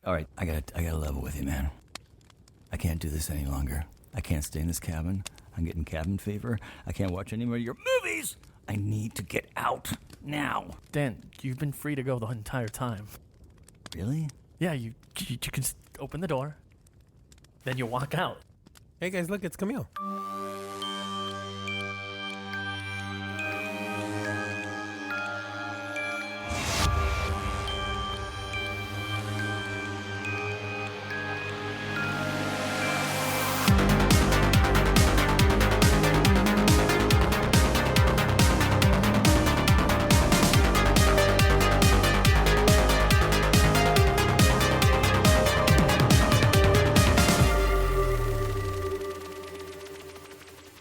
All right, I gotta level with you, man. I can't do this any longer. I can't stay in this cabin. I'm getting cabin fever. I can't watch any more of your movies. I need to get out now. Dan, you've been free to go the entire time. Really? Yeah, you can open the door, then you walk out. Hey guys, look, it's Camille.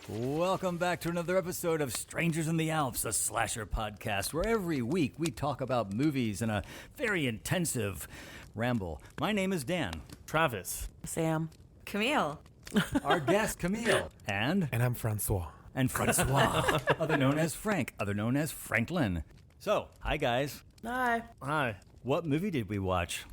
Welcome back to another episode of Strangers in the Alps, a slasher podcast where every week we talk about movies in a very intensive ramble. My name is Dan. Travis. Sam. Camille. Our guest, Camille. And I'm Francois. And Francois, other known as Frank, other known as Franklin. So, hi guys. Hi. Hi. What movie did we watch?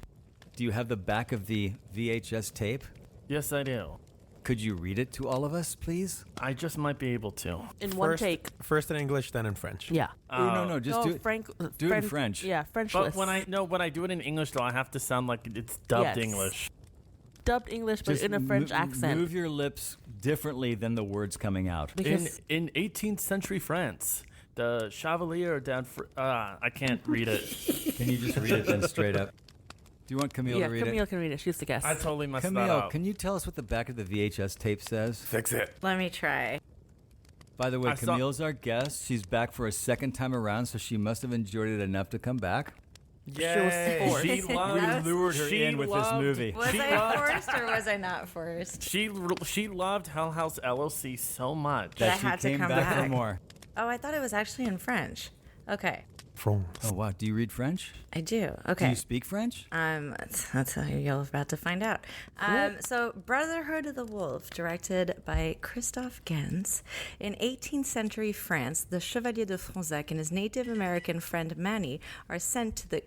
Do you have the back of the VHS tape? Yes, I do. Could you read it to all of us, please? I just might be able to. In one take. First in English, then in French. Yeah. No, just do it. Do it in French. Yeah, French. But when I do it in English, though, I have to sound like it's dubbed Yes. English. Dubbed English, but Just in a French accent. Move your lips differently than the words coming out. Because In 18th century France, the Chevalier de I can't read it. Can you just read it then straight up? Do you want Camille to read Camille it? can read it. She's the guest. I totally messed that Camille, up. can you tell us what the back of the VHS tape says? Fix it. Let me try. By the way, I saw- Camille's our guest. She's back for a second time around, so she must have enjoyed it enough to come back. Yay. forced. She loved, We lured her she in with this loved- movie. Was She I loved- forced or was I not forced? She loved Hell House LLC so much. That I She had to came come back for back. more. Oh, I thought it was actually in French. Okay, France. Oh, wow. Do you read French? I do. Do Okay. you speak French? That's how you're about to find out. So, Brotherhood of the Wolf, directed by Christophe Gans. In 18th century France, the Chevalier de Fronsac and his Native American friend Manny are sent to the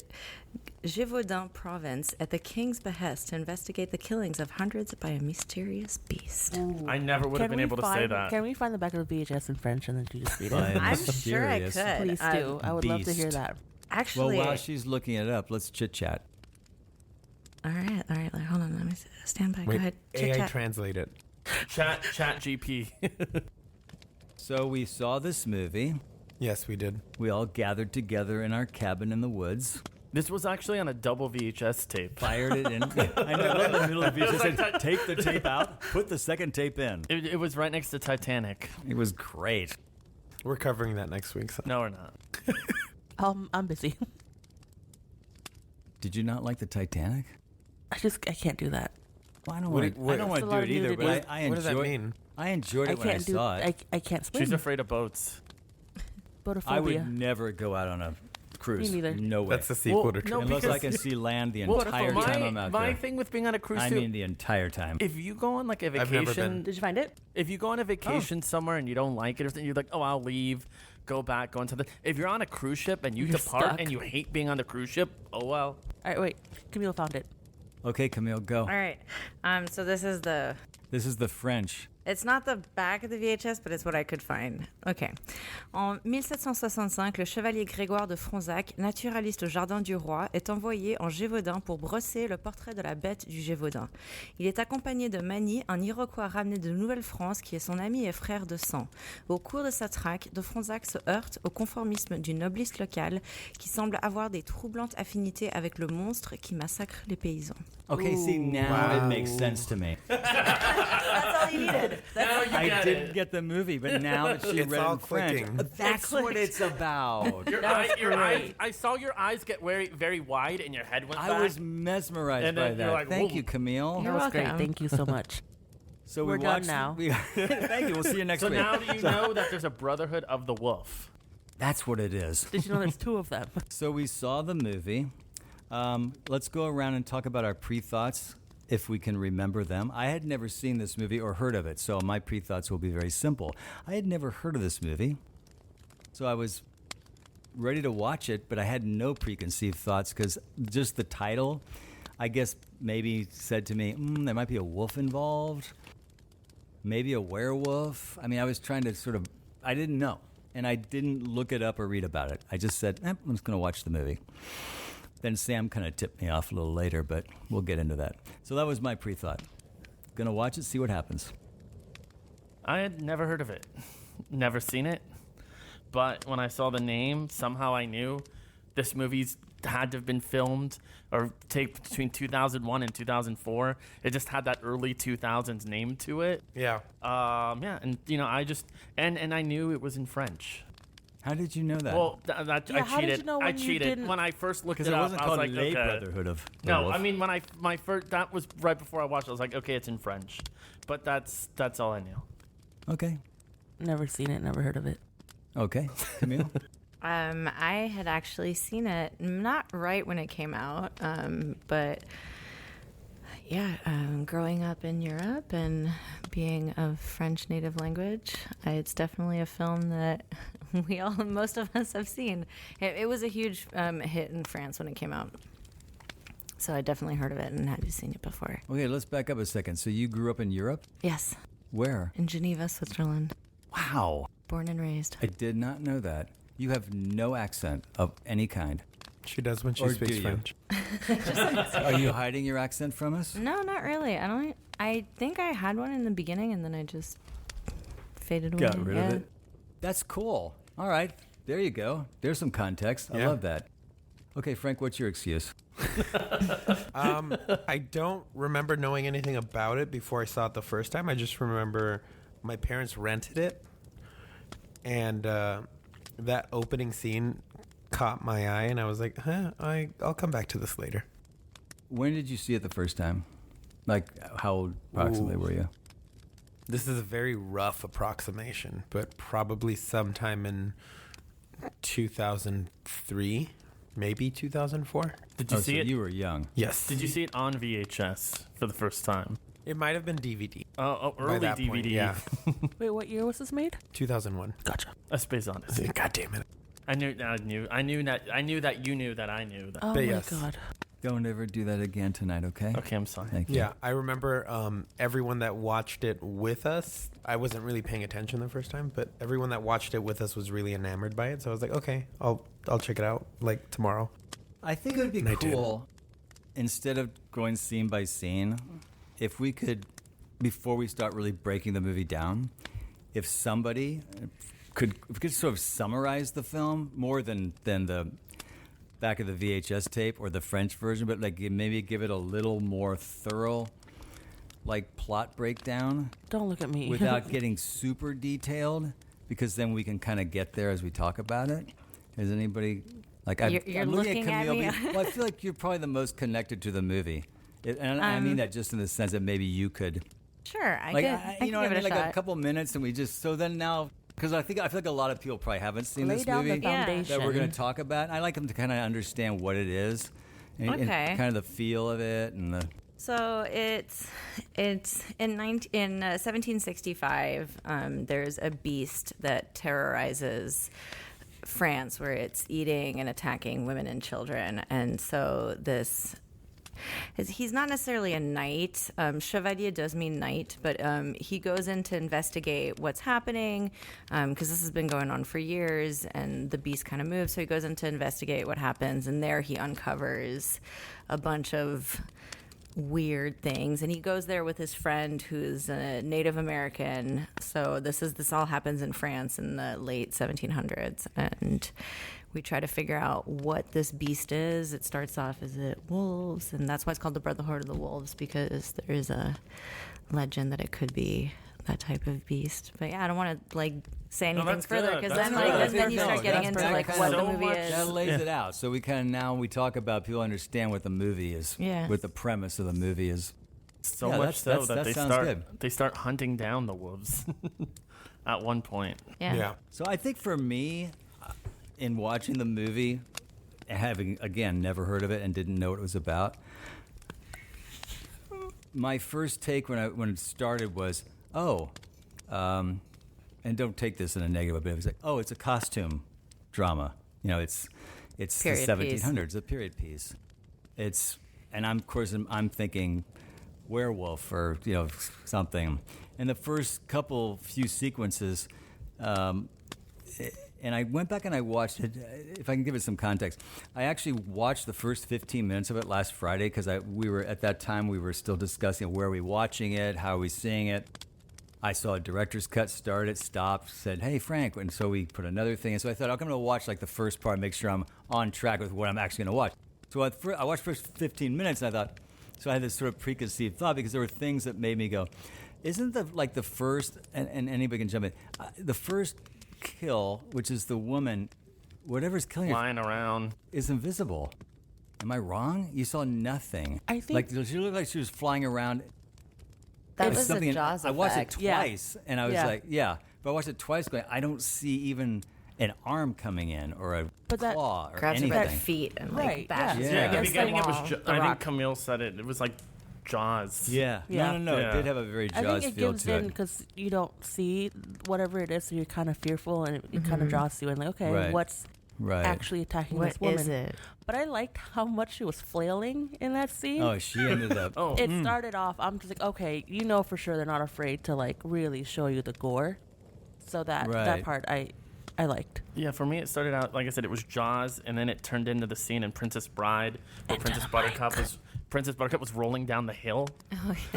Gevaudan province at the king's behest to investigate the killings of hundreds by a mysterious beast. I never would have been able to say that. Can we find the back of the VHS in French and then you just read By it? a I'm sure I mysterious could. Please do. I would love to hear beast. that. Actually, Well, while she's looking it up, let's chit-chat. all right. Hold on. Let me stand by. Wait, Go ahead. AI Chit-chat. translate it. Chat GP. So we saw this movie. Yes, we did. We all gathered together in our cabin in the woods. This was actually on a double VHS tape. Fired it in. I know, in the middle of the VHS. Said, take the tape out, put the second tape in. It was right next to Titanic. It was great. We're covering that next week. So. No, we're not. I'm busy. Did you not like the Titanic? I can't do that. Well, I don't What want do- to. what- I don't want It's to a do lot it of either. nudity. But I What does that enjoyed. mean? I enjoyed it when I can't do. saw it. I can't swim. She's afraid of boats. Botophobia. I would never go out on a cruise. Me neither. No way. That's the sequel Well, to no, Unless because- I can see land the Well, entire time I'm out my there. thing with being on a cruise I too, mean the entire time. if you go on like a I've never vacation, been. Did you find it? if you go on a Oh. vacation somewhere and you don't like it, or something, you're like, oh, I'll leave, go back, go on something. If you're on a cruise ship and you You're depart stuck. and you hate being on the cruise ship, oh well. All right, wait. Camille found it. Okay, Camille, go. All right. So this is the. This is the French. It's not the back of the VHS, but it's what I could find. OK. En 1765, le chevalier Grégoire de Fronsac, naturaliste au jardin du roi, est envoyé en Gévaudan pour brosser le portrait de la bête du Gévaudan. Il est accompagné de Manny, un Iroquois ramené de Nouvelle-France qui est son ami et frère de sang. Au cours de sa traque, de Fronsac se heurte au conformisme du noblesse local qui semble avoir des troublantes affinités avec le monstre qui massacre les paysans. Okay, see, now Wow. it makes sense to me. That's all you needed. Now you I get didn't it. get the movie, but now that she It's read all in French, clicking. that's what it's about. Your eye, I saw your eyes get very, very wide and your head went back. I was mesmerized And by then you're that. like, Thank whoa. you, Camille. That was great. welcome. Thank you so much. So We're we done watched now. Thank you. We'll see you next So week. now do you know that there's a Brotherhood of the Wolf? That's what it is. Did you know there's two of them? So we saw the movie. Let's go around and talk about our pre-thoughts, if we can remember them. I had never seen this movie or heard of it, so my pre-thoughts will be very simple. I had never heard of this movie, so I was ready to watch it, but I had no preconceived thoughts because just the title I guess maybe said to me, there might be a wolf involved, maybe a werewolf. I mean, I was trying to sort of, I didn't know. And I didn't look it up or read about it. I just said, I'm just going to watch the movie. Then Sam kind of tipped me off a little later, but we'll get into that. So that was my pre-thought. Going to watch it, see what happens. I had never heard of it, never seen it. But when I saw the name, somehow I knew this movie's had to have been filmed or take between 2001 and 2004. It just had that early 2000s name to it. Yeah. And I just and I knew it was in French. How did you know that? Well, Yeah, I how did cheated. you know I when you cheated didn't- when I first looked Because it it up. wasn't I was called like, Les okay. Brotherhood of the No, Wolf. I mean when my first that was right before I watched it. I was like, okay, it's in French, but that's all I knew. Okay. Never seen it, never heard of it. Okay. Camille? I had actually seen it, not right when it came out, but yeah, growing up in Europe and being of French native language, it's definitely a film that most of us have seen. It was a huge hit in France when it came out. So I definitely heard of it and had seen it before. Okay, let's back up a second. So you grew up in Europe? Yes, Where? in Geneva, Switzerland. Wow. Born and raised. I did not know that. You have no accent of any kind. She does when she Or speaks do you? French. Are you hiding your accent from us? No, not really. I think I had one in the beginning and then I just faded away. Got rid of it? That's cool. All right. There you go. There's some context. I Yeah. love that. Okay, Frank, what's your excuse? I don't remember knowing anything about it before I saw it the first time. I just remember my parents rented it, and that opening scene caught my eye, and I was like, I'll come back to this later. When did you see it the first time? Like, how old approximately Ooh. were you? This is a very rough approximation, but probably sometime in 2003, maybe 2004. Did you see so it? You were young. Yes. Did you see it on VHS for the first time? It might have been DVD. Early that DVD. point, yeah. Wait, what year was this made? 2001. Gotcha. A Space Odyssey. God damn it. I knew that you knew that I knew that. Oh But my yes. god. Don't ever do that again tonight, okay? Okay, I'm sorry. Thank you. Yeah, I remember everyone that watched it with us. I wasn't really paying attention the first time, but everyone that watched it with us was really enamored by it. So I was like, okay, I'll check it out like tomorrow. I think it would be And I did. cool, instead of going scene by scene, if we could, before we start really breaking the movie down, if somebody could sort of summarize the film more than the back of the VHS tape or the French version, but like maybe give it a little more thorough, like plot breakdown Don't look at me. without getting super detailed, because then we can kind of get there as we talk about it. Is anybody like You're I'm looking at Camille, me. well, I feel like you're probably the most connected to the movie, and I mean that just in the sense that maybe you could, Sure, I like, could. I, I you know could what I give mean, it a like shot. a couple minutes, and we just so then now because I feel like a lot of people probably haven't seen Lay this down movie the foundation. that we're going to talk about. I like them to kind of understand what it is, and Okay. kind of the feel of it, and the. So it's in 1765. There's a beast that terrorizes France, where it's eating and attacking women and children, and so he's not necessarily a knight. Chevalier does mean knight, but he goes in to investigate what's happening because this has been going on for years and the beast kind of moves. So he goes in to investigate what happens, and there he uncovers a bunch of weird things, and he goes there with his friend who's a Native American. So this all happens in France in the late 1700s, and we try to figure out what this beast is. It starts off as it wolves, and that's why it's called the Brotherhood of the Wolves, because there is a legend that it could be that type of beast. But yeah, I don't want to like say anything that's further, good. because That's then good. then you No, start getting that's into like perfect. what So the movie much- is. That lays it out, so we we talk about people understand what the movie is, Yeah. what the premise of the movie is. So Yeah, much that's- so that that they sounds good. start hunting down the wolves at one point. Yeah. So I think for me, in watching the movie, having again never heard of it and didn't know what it was about, my first take when it started was, and don't take this in a negative way, but it was like, it's a costume drama. You know, it's Period the piece. 1700s, a period piece. and I'm thinking werewolf or something. And the first few sequences, and I went back and I watched it. If I can give it some context, I actually watched the first 15 minutes of it last Friday because we were still discussing where are we watching it, how are we seeing it. I saw a director's cut start, it stopped, said, "Hey Frank," and so we put another thing. And so I thought, I'm going to watch like the first part, make sure I'm on track with what I'm actually going to watch. So I watched the first 15 minutes, and I thought, so I had this sort of preconceived thought because there were things that made me go, isn't the first, and anybody can jump in, the first kill, which is the woman, whatever's killing her, Flying around. is invisible. Am I wrong? You saw nothing. I think- like she looked like she was flying around. That It was something a Jaws I watched it effect. Yeah. twice, and I was Yeah. like, yeah. But I watched it twice, going, I don't see even an arm coming in or a But that claw or Grabs her by the anything. feet and Right, bashes yeah. her Yeah, At the against beginning, the it wall. was. The I think rock. Camille said it. It was like Jaws. Yeah. Yeah. No. Yeah. It did have a very I Jaws think it feel gives to in it. because you don't see whatever it is, so you're kind of fearful, and it kind of draws you in. Like, okay, Right. what's Right. actually attacking What this woman? is it? But I liked how much she was flailing in that scene. Oh, she ended up. Oh, It started off, I'm just like, okay, for sure they're not afraid to like really show you the gore. So that Right. part I liked. yeah. For me, it started out like I said. It was Jaws, and then it turned into the scene in Princess Bride where Princess Buttercup was rolling down the hill,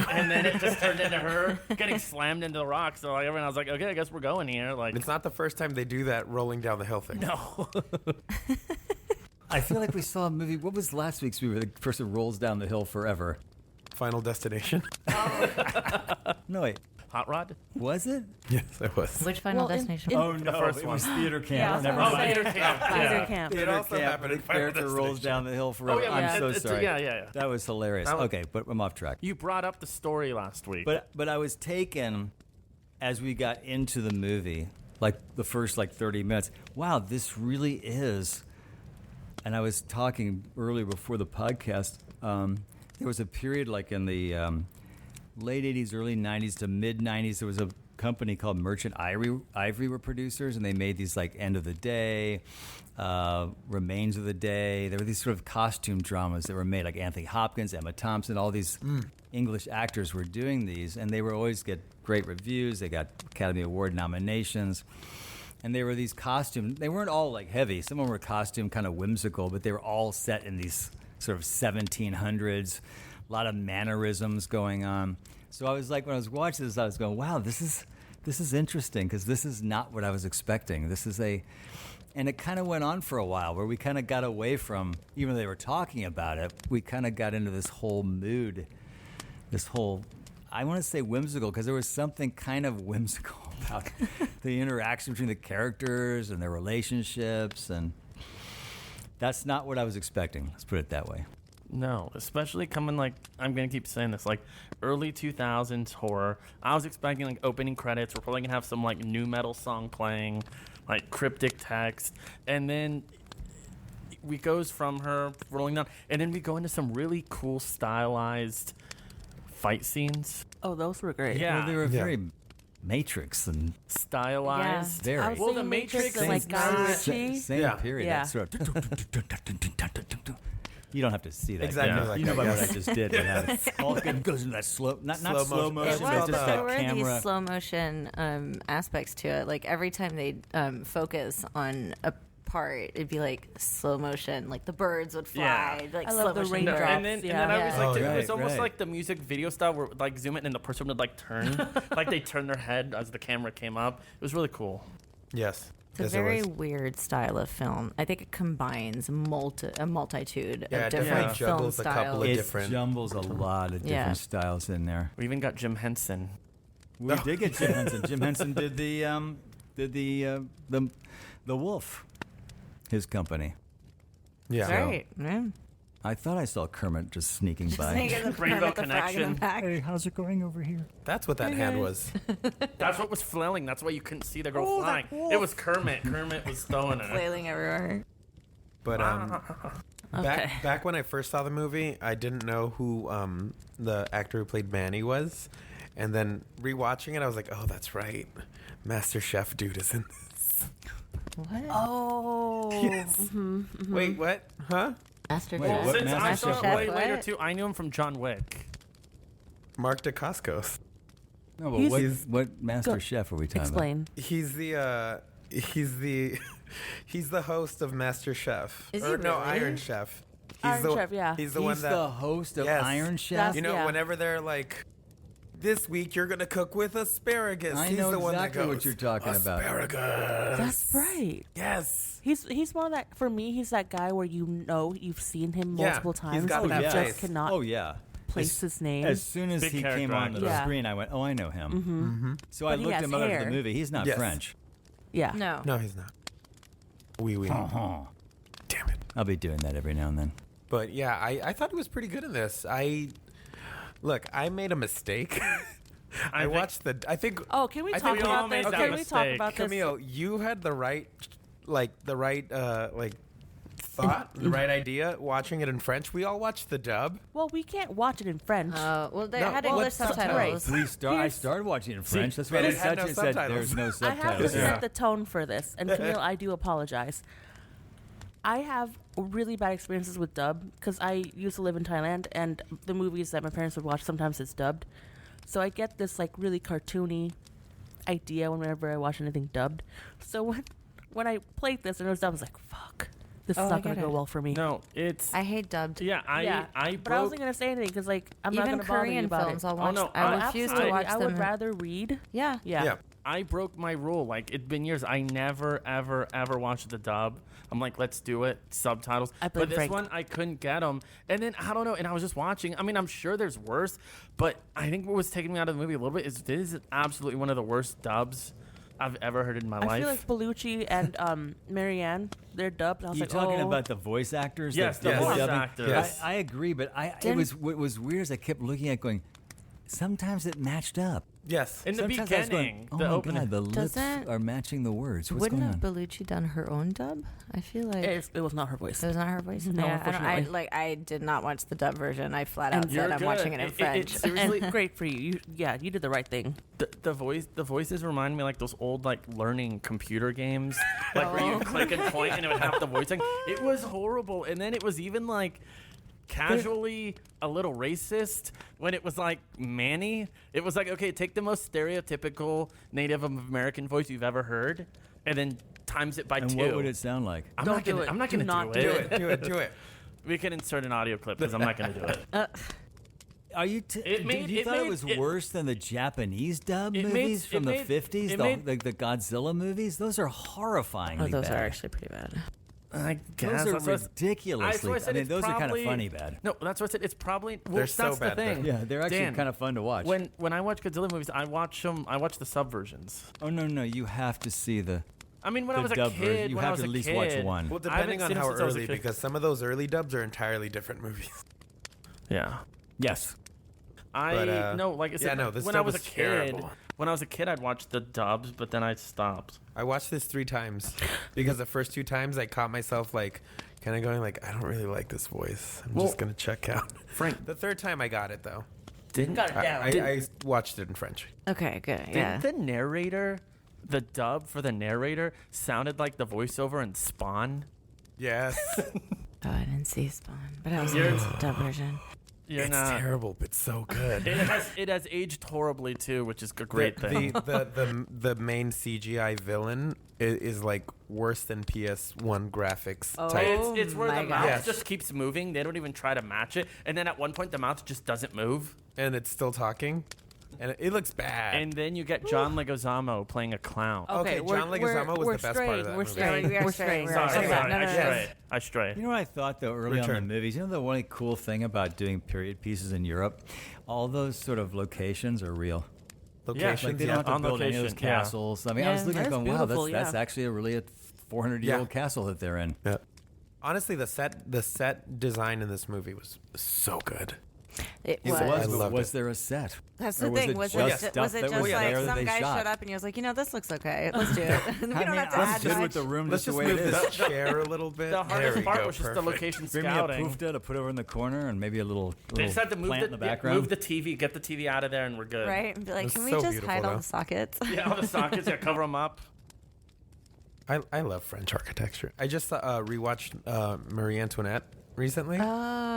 and then it just turned into her getting slammed into the rock. So like everyone, I was like, okay, I guess we're going here. Like, It's not the first time they do that rolling down the hill thing. no. I feel like we saw a movie. What was last week's movie? The person rolls down the hill forever. Final Destination. No, wait. Hot Rod. Was it? Yes, it was. Which Final Well, in- Destination? in- Oh, no. first it one. was theater camp. Yeah, I was Never gonna mind. say- Theater camp. Theater Yeah. camp. Theater also camp. happened in The Final character rolls Destination. down the hill forever. yeah, I'm so it's- sorry. yeah. That was hilarious. That was- Okay, but I'm off track. You brought up the story last week. But I was taken as we got into the movie, like the first 30 minutes. Wow, this really is. And I was talking earlier before the podcast. There was a period like in the late 80s, early 90s to mid 90s. There was a company called Merchant Ivory were producers, and they made these like End of the Day, Remains of the Day. There were these sort of costume dramas that were made, like Anthony Hopkins, Emma Thompson, all these English actors were doing these, and they were always get great reviews. They got Academy Award nominations. And they were these costumes. They weren't all like heavy. Some of them were costume kind of whimsical, but they were all set in these sort of 1700s. A lot of mannerisms going on. So I was like, when I was watching this, I was going, wow, this is interesting because this is not what I was expecting. And it kind of went on for a while where we kind of got away from, even though they were talking about it, we kind of got into this whole mood, I want to say whimsical because there was something kind of whimsical about the interaction between the characters and their relationships, and that's not what I was expecting. Let's put it that way. No, especially coming like, I'm going to keep saying this, like early 2000s horror. I was expecting like opening credits. We're probably going to have some like new metal song playing, like cryptic text. And then we goes from her rolling down, and then we go into some really cool stylized fight scenes. Oh, those were great. Yeah. Well, they were very Matrix and Stylized. very. I was Well, the thinking Matrix and, like is Guy not- Ritchie. Same Yeah. period. Yeah. That sort of you don't have to see that. Exactly Yeah. like You know that. about yes. what I just did. But it goes into that slow, not Slow slow motion. motion, It but was just the- that there were camera. these slow motion aspects to it. Like every time they'd focus on a part, it'd be like slow motion. Like the birds would fly. Yeah. Like I slow love the motion raindrops. birds. And then Yeah. I was like, Oh, it's right, almost right. like the music video style where like zoom in and the person would like turn, like they turn their head as the camera came up. It was really cool. Yes. It's a Yes, it very was. weird style of film. I think it combines a multitude Yeah, of it different definitely film juggles a couple styles. of It different- jumbles a lot of different Yeah. styles in there. We even got Jim Henson. We did get Jim Henson. Jim Henson did the Wolf, his company. Yeah. Right. Yeah. I thought I saw Kermit just sneaking by. Rainbow Kermit the Frog in Connection. the back. Hey, how's it going over here? That's what that hand was. That's what was flailing. That's why you couldn't see the girl flying. It was Kermit. Kermit was throwing it. Flailing everywhere. But Okay. back when I first saw the movie, I didn't know who the actor who played Manny was, and then rewatching it, I was like, "Oh, that's right, Master Chef dude is in this." What? Oh. Yes. Wait, what? Huh? Master Wait, Chef. what Since I Master saw Chef? it way What? later too, I knew him from John Wick. Mark Dacascos. No, but He's- what Master Go- Chef are we talking Explain. He's the he's the host of Master Chef. Is he or no, really? Iron Chef. Iron Chef, yeah. He's about? the one He's that the host of Yes. Iron Chef. That's- you know Yeah. whenever they're like, this week you're gonna cook with asparagus. I He's know the one that exactly goes, what you're talking about. Asparagus. That's right. Yes. He's one of that, for me, he's that guy where you know you've seen him Yeah, multiple he's times, got but that you face. just cannot Oh yeah. place his name. As soon as Big he came character on the actor. Yeah. screen, I went, "Oh, I know him." Mm-hmm. So I But he looked has him up after hair. the movie. He's not Yes. French. Yeah. No. No, he's not. Oui. Uh-huh. Damn it. I'll be doing that every now and then. But yeah, I thought it was pretty good in this. I made a mistake. I think- watched the. I think. Oh, can we I talk think we all about made this? that Can we talk mistake. about this? Camille, you had the right thought, the right idea watching it in French. We all watched the dub. Well, we can't watch it in French. Well, they No, had well, English it's subtitles. I started watching it in French. That's why but I it had no said subtitles. there's no I have to subtitles. Yeah. set the tone for this, and Camille, I do apologize. I have really bad experiences with dub because I used to live in Thailand, and the movies that my parents would watch sometimes it's dubbed. So I get this like really cartoony idea whenever I watch anything dubbed. So when I played this and it was dubbed, I was like, "Fuck, this Oh, is I not gonna get go it. well for me." No, it's I hate dubbed. yeah. I But I broke. wasn't gonna say anything because like I'm not Even gonna bother you Korean about films, it. I'll watch. no, I I- refuse to absolutely. watch I them. would rather read. Yeah. Yeah. I broke my rule. Like it'd been years. I never, ever, ever watched the dub. I'm like, let's do it. Subtitles. I blame But this Frank. one, I couldn't get them. And then I don't know. And I was just watching. I mean, I'm sure there's worse, but I think what was taking me out of the movie a little bit is this is absolutely one of the worst dubs I've ever heard in my I life. feel like Bellucci and Marianne, they're dubbed. I was You like, talking oh. about the voice actors? Yes, that the did voice dubbing? actors. Yes. I agree, but it Didn't- was what was weird is I kept looking at going. Sometimes it matched up. Yes. in the Sometimes I was going, beginning, oh the my opening. God, the lips Doesn't- are matching the words. What's Wouldn't going have on? Bellucci done her own dub? I feel like It was not her voice. it was not her voice. No, I unfortunately. I did not watch the dub version. I flat out And said you're I'm watching good. it in It- French. seriously, And great for you. You did the right thing. the voices remind me like those old like learning computer games, like where you click and point and it would have the voicing. It was horrible, and then it was even like casually a little racist when it was like Manny. It was like, okay, take the most stereotypical Native American voice you've ever heard, and then times it by And two. what would it sound like? I'm Don't not do gonna. it. I'm not Do gonna not do do it. Do it. We can insert an audio clip because I'm not gonna do it. Are you? It made- you it thought it made- was it- worse than the Japanese dub It made- movies it from the made- 50s, it the, made- the Godzilla movies? Those are horrifyingly Oh, those bad. are actually pretty bad. I guess Those are that's what I- ridiculously. I said mean, it's those are kind of probably- funny bad. No, that's what I said. It's probably well, They're so that's bad, the thing. though. Yeah, they're actually Dan, kind of fun to watch. When I watch Godzilla movies, I watch them. I watch the subversions. Oh no, you have to see the I mean, when I the was a dub kid, version. You when I have was to a at least kid, watch one. Well, I haven't depending on seen 'em how since I was a early, kid. because some of those early dubs are entirely different movies. Yeah. Yes. I no, like I said, yeah, no, this when I dub was a is kid, terrible. when I was a kid, I'd watch the dubs, but then I stopped. I watched this 3 times because the first 2 times I caught myself like kind of going like, I don't really like this voice. I'm Well- just gonna check out. Frank, The 3rd time I got it though. didn't Got it down. I watched it in French. Okay, good. didn't Yeah. the narrator, the dub for the narrator, sounded like the voiceover in Spawn? Yes. Oh, I didn't see Spawn, but I was You're- in the dub version. You're it's not. terrible, but so good. It has aged horribly too, which is a great thing. The main CGI villain is like worse than PS1 graphics type. It's where my the God. mouth Yes. just keeps moving. They don't even try to match it, and then at one point the mouth just doesn't move. And it's still talking. And it looks bad. And then you get John Leguizamo playing a clown. Okay, John Leguizamo was we're the best part of that We're movie. straying. Yeah, we are We're straying. straying. We are Sorry, straying. sorry, No, no, I no, stray. I stray. You know what I thought though early on in Return. the movies? You know the only cool thing about doing period pieces in Europe? All those sort of locations are real. Locations, Like they don't yeah. have to on build any of those location, yeah. castles. I mean, I Yeah, was looking at that's going, wow, beautiful, that's yeah. actually a 400-year-old Yeah. castle that they're in. Yeah. Honestly, the set design in this movie was so good. It It was. I was, but loved was it. there a set? That's Or the thing. Was Was it it just just, stuff was it that just was like there that some they guy shot? showed up and he was like, you know, this looks okay. Let's do it. we don't have to I'm add good much. with the room Let's just the just way move it is. this chair a little bit. The There hardest we part go. was just the Perfect. location Bring me a scouting. poofda to put over in the corner and maybe a little They just had to move plant the, in the yeah, background. move the TV, get the TV out of there, and we're good. Right? And be like, was can we so just beautiful, hide all though. the sockets? Yeah, all the sockets, yeah, cover them up. I love French architecture. I just rewatched Marie Antoinette recently. Oh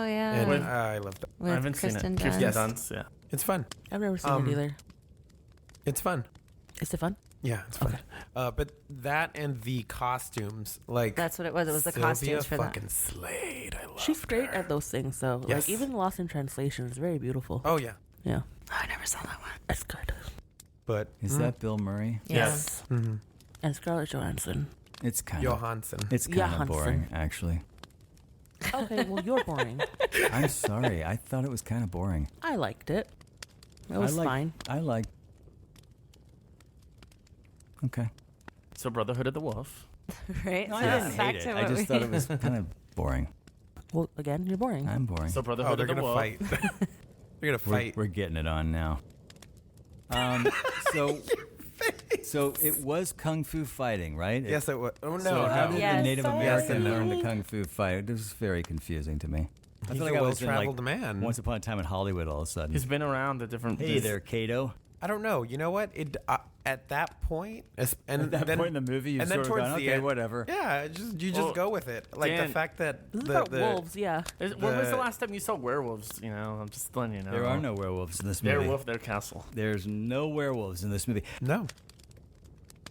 yeah. And I love that. I haven't seen Kristen it. Kirsten Yes. Dunst, yeah. It's fun. I've never seen it either. It's fun. Is it fun? Yeah, it's fun. But that and the costumes, like That's what it was. It was the Sylvia costumes for that. fucking slayed. I love. She's great at those things, though. Yes. Like, even Lost in Translation is very beautiful. Oh yeah, Yeah. Oh, I never saw that one. That's good. but Is that Bill Murray? Yes. Mhm. And Scarlett Johansson. It's kind of Johansson? it's kind Johansson. of boring, actually. Okay, well, you're boring. I'm sorry. I thought it was kind of boring. I liked it. It was fine. I like. Okay. So Brotherhood of the Wolf. Right? No, So I it's didn't back hate to it. I what just we- thought it was kind of boring. Well, again, you're boring. I'm boring. So Oh, Brotherhood they're of the gonna Wolf. fight. They're gonna fight. We're getting it on now. So it was kung fu fighting, right? Yes, it was. Oh no, So how no. did Yes, the Native sorry. American Yes, learn no. the kung fu fight? It was very confusing to me. I He's feel a like I was in well-traveled like man. Once Upon a Time in Hollywood. All of a sudden, He's been around at different. hey there, Kato. I don't know. You know what? It at that point, and At that then, point in the movie, you and then sort of towards gone, the okay, end, whatever. Yeah, you just Well, go with it. Like Dan, the fact that This is the, about the wolves, yeah. When was the the- last time you saw werewolves? You know, I'm just letting you know. There are no werewolves in this movie. Werewolf, their castle. There's no werewolves in this movie. no.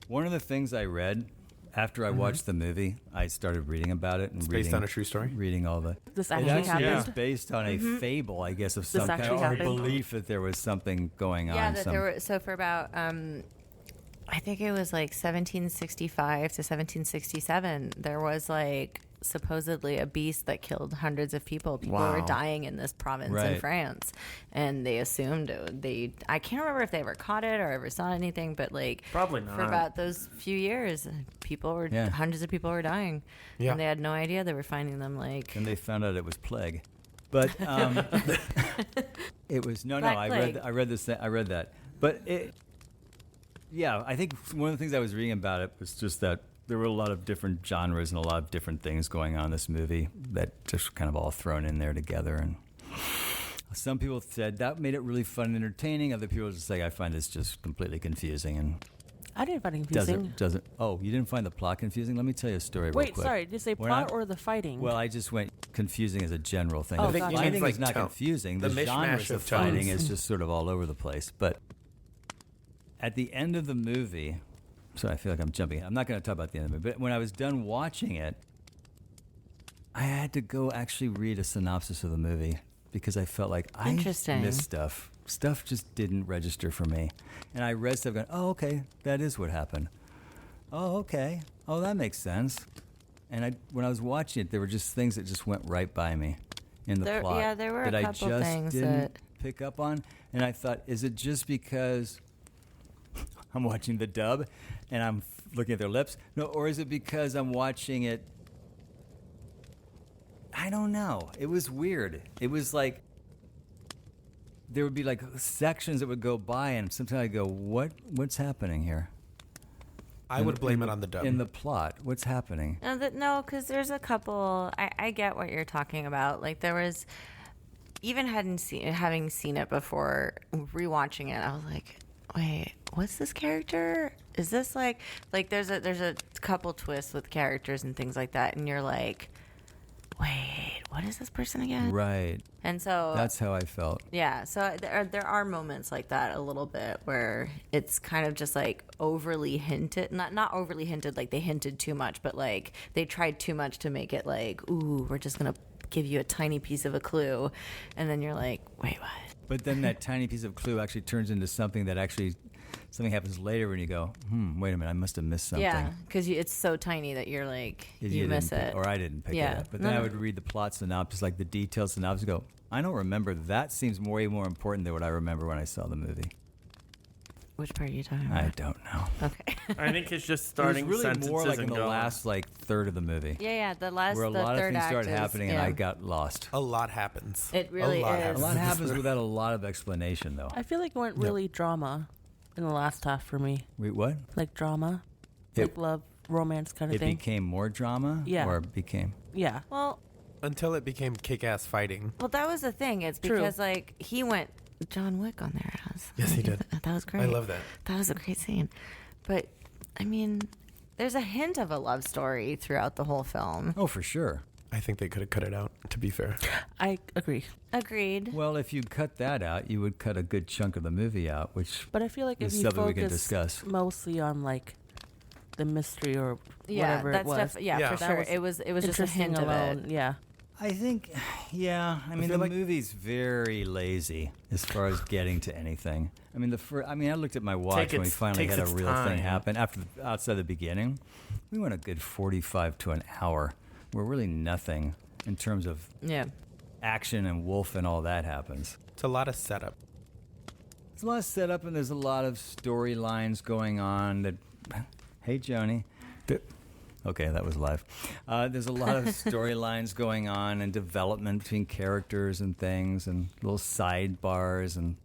One of the things I read after I watched the movie, I started reading about it and It's reading based on a true story. reading all the. This It actually actually happened. is based on a fable, I guess, of some kind actually of happened. belief that there was something going Yeah, on. that there were. So for about, I think it was like 1765 to 1767, there was like supposedly a beast that killed hundreds of people. People were Wow. dying in this province in Right. France, and they assumed I can't remember if they ever caught it or ever saw anything, but like Probably for not. about those few years, Yeah. hundreds of people were dying, Yeah. and they had no idea they were finding them like. And they found out it was plague, but it was no. Black I plague. read that, but it. Yeah, I think one of the things I was reading about it was just that there were a lot of different genres and a lot of different things going on in this movie that just kind of all thrown in there together. And some people said that made it really fun and entertaining. Other people just say I find this just completely confusing and I didn't find it confusing. doesn't. Oh, you didn't find the plot confusing? Let me tell you a story real Wait, quick. sorry. Did you say We're plot not- or the fighting? Well, I just went confusing as a general thing. Oh, the gotcha. fighting Like is not tone. confusing. The The genres mishmash of of fighting tones. is just sort of all over the place. But at the end of the movie, sorry, I feel like I'm jumping. I'm not going to talk about the end of the movie. But when I was done watching it, I had to go actually read a synopsis of the movie because I felt like I Interesting. missed stuff. Stuff just didn't register for me. And I read stuff going, oh, okay, that is what happened. Oh, okay. Oh, that makes sense. And when I was watching it, there were just things that just went right by me in the There- plot yeah, there were a that couple I just things didn't that- pick up on. And I thought, is it just because I'm watching the dub and I'm looking at their lips? No, or is it because I'm watching it? I don't know. It was weird. It was like there would be like sections that would go by, and sometimes I'd go, what's happening here? I would blame it on the dub. In the plot, what's happening? No, because there's a couple. I get what you're talking about. Like there was, even having seen it before, rewatching it, I was like, wait, what's this character? Is this like there's a couple twists with characters and things like that, and you're like, wait, what is this person again? Right. And so That's how I felt. yeah, so there are moments like that a little bit where it's kind of just like overly hinted, not overly hinted like they hinted too much, but like they tried too much to make it like, ooh, we're just gonna give you a tiny piece of a clue, and then you're like, wait, what? But then that tiny piece of clue actually turns into something that actually something happens later when you go, wait a minute, I must have missed something. Yeah, because it's so tiny that you're like, If you didn't miss pick- it. Or I didn't pick Yeah. it up. But No, then I no. would read the plot synopsis, like the detailed synopsis, and go, I don't remember. That seems way more important than what I remember when I saw the movie. Which part are you talking I about? don't know. Okay. I think it's just It starting was really sentences more like in and the going. last third of the movie, yeah, the last, where a the lot of third things act started is- happening, and yeah. I got lost. a lot happens. It really a lot is. A Happens. lot happens without a lot of explanation, though. I feel like it went really drama in the last half for me. Wait, what? Like drama, It- like love, romance kind of It thing. became more drama? Yeah. Or it became... Yeah. Well, Until it became kick-ass fighting. well, that was the thing. It's True. because like he went John Wick on their ass. Yes, he did. That was great. I love that. That was a great scene. But I mean, there's a hint of a love story throughout the whole film. Oh, for sure. I think they could have cut it out. to be fair. I agree. Agreed. Well, if you cut that out, you would cut a good chunk of the movie out, which But I feel like if is you something we can focus discuss. mostly on like the mystery or Yeah, whatever that's it was, Yeah. for That sure. was It was just a interesting hint of alone. it. Yeah. I think, yeah. I mean, feel the like- movie's very lazy as far as getting to anything. I mean, I looked at my watch when we finally takes had a its real time. thing happen outside the beginning. We went a good 45 to an hour. We're really nothing in terms of Yeah. action and wolf and all that happens. It's a lot of setup. There's a lot of setup and there's a lot of storylines going on that. Hey, Joni. Okay, that was live. There's a lot of storylines going on and development between characters and things and little sidebars and.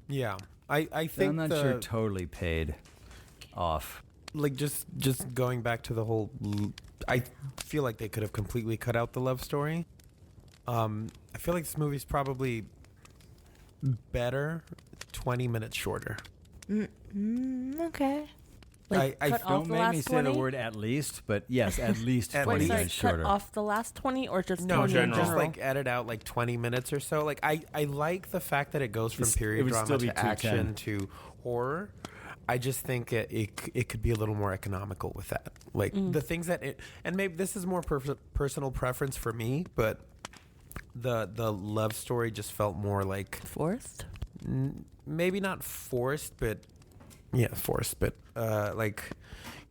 Yeah. I So think I'm not sure totally paid off. like just going back to the whole I feel like they could have completely cut out the love story. I feel like this movie's probably better 20 minutes shorter. Okay. Like, I cut off Don't the make me last say the 20? word at least, but yes, at least At 20 Wait, sorry, minutes cut shorter. off the last 20 or just No, 20 in general. just like edit out like 20 minutes or so. Like I like the fact that it goes from It period would drama still be to action 210. to horror. I just think it could be a little more economical with that. Like the things that and maybe this is more personal preference for me, but the love story just felt more like forced. maybe not forced, but forced, but like,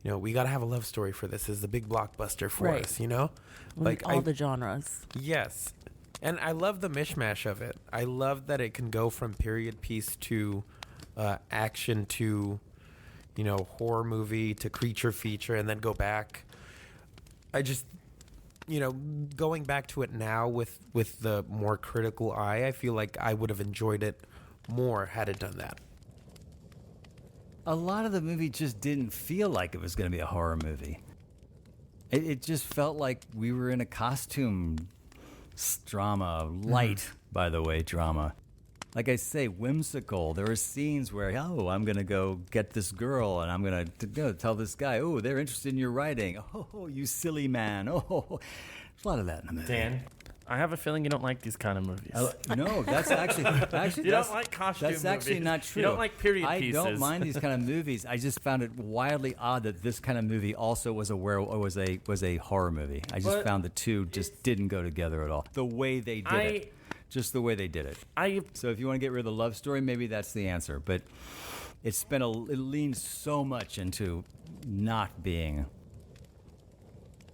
you know, we got to have a love story for this. This is a big blockbuster for Right. us, you know? Like all the genres. Yes. And I love the mishmash of it. I love that it can go from period piece to action to, you know, horror movie to creature feature and then go back. I just, you know, going back to it now with the more critical eye, I feel like I would have enjoyed it more had it done that. A lot of the movie just didn't feel like it was going to be a horror movie. It just felt like we were in a costume drama, light, by the way, drama. Like I say, whimsical. There were scenes where, I'm going to go get this girl and I'm going to tell this guy, they're interested in your writing. Oh, you silly man. Oh, there's a lot of that in the movie. Dan, I have a feeling you don't like these kind of movies. No, that's actually You that's, don't like costume That's actually movies. not true. You don't like period I pieces. don't mind these kind of movies. I just found it wildly odd that this kind of movie also was a horror movie. I just But found the two just didn't go together at all. The way they did it, just the way they did it. So if you want to get rid of the love story, maybe that's the answer. But it leans so much into not being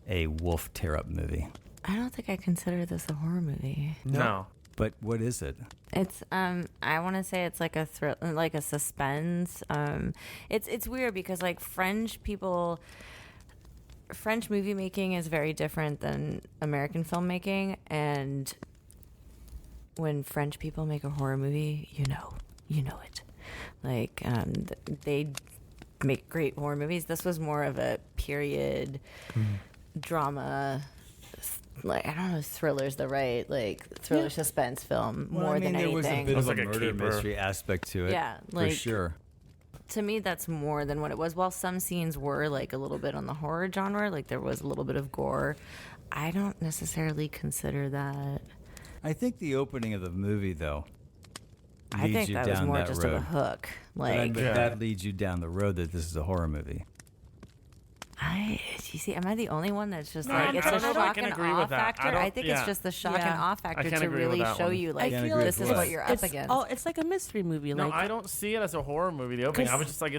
a wolf tear-up movie. I don't think I consider this a horror movie. No. But what is it? It's I want to say it's like a like a suspense. It's weird because like French movie making is very different than American filmmaking, and when French people make a horror movie, you know it. Like they make great horror movies. This was more of a period drama. Like I don't know if thriller's the right thriller suspense film more than there was a anything. bit of It was a like a murder keeper. mystery aspect to it. Yeah, for like- sure. To me, that's more than what it was. While some scenes were like a little bit on the horror genre, like there was a little bit of gore, I don't necessarily consider that. I think the opening of the movie, though, I leads think you that was down more that just road. of a hook. But Like that leads you down the road that this is a horror movie. you see, am I the only one that's just No, like it's I a don't know if I shock can and agree awe with that. factor? I I don't- think yeah. it's just the shock Yeah. and awe factor can to agree with really that show one. you I like can't agree this with is what? what you're up against. It's like a mystery movie. No, Like I don't see it as a horror movie. The opening, I 'Cause- was just like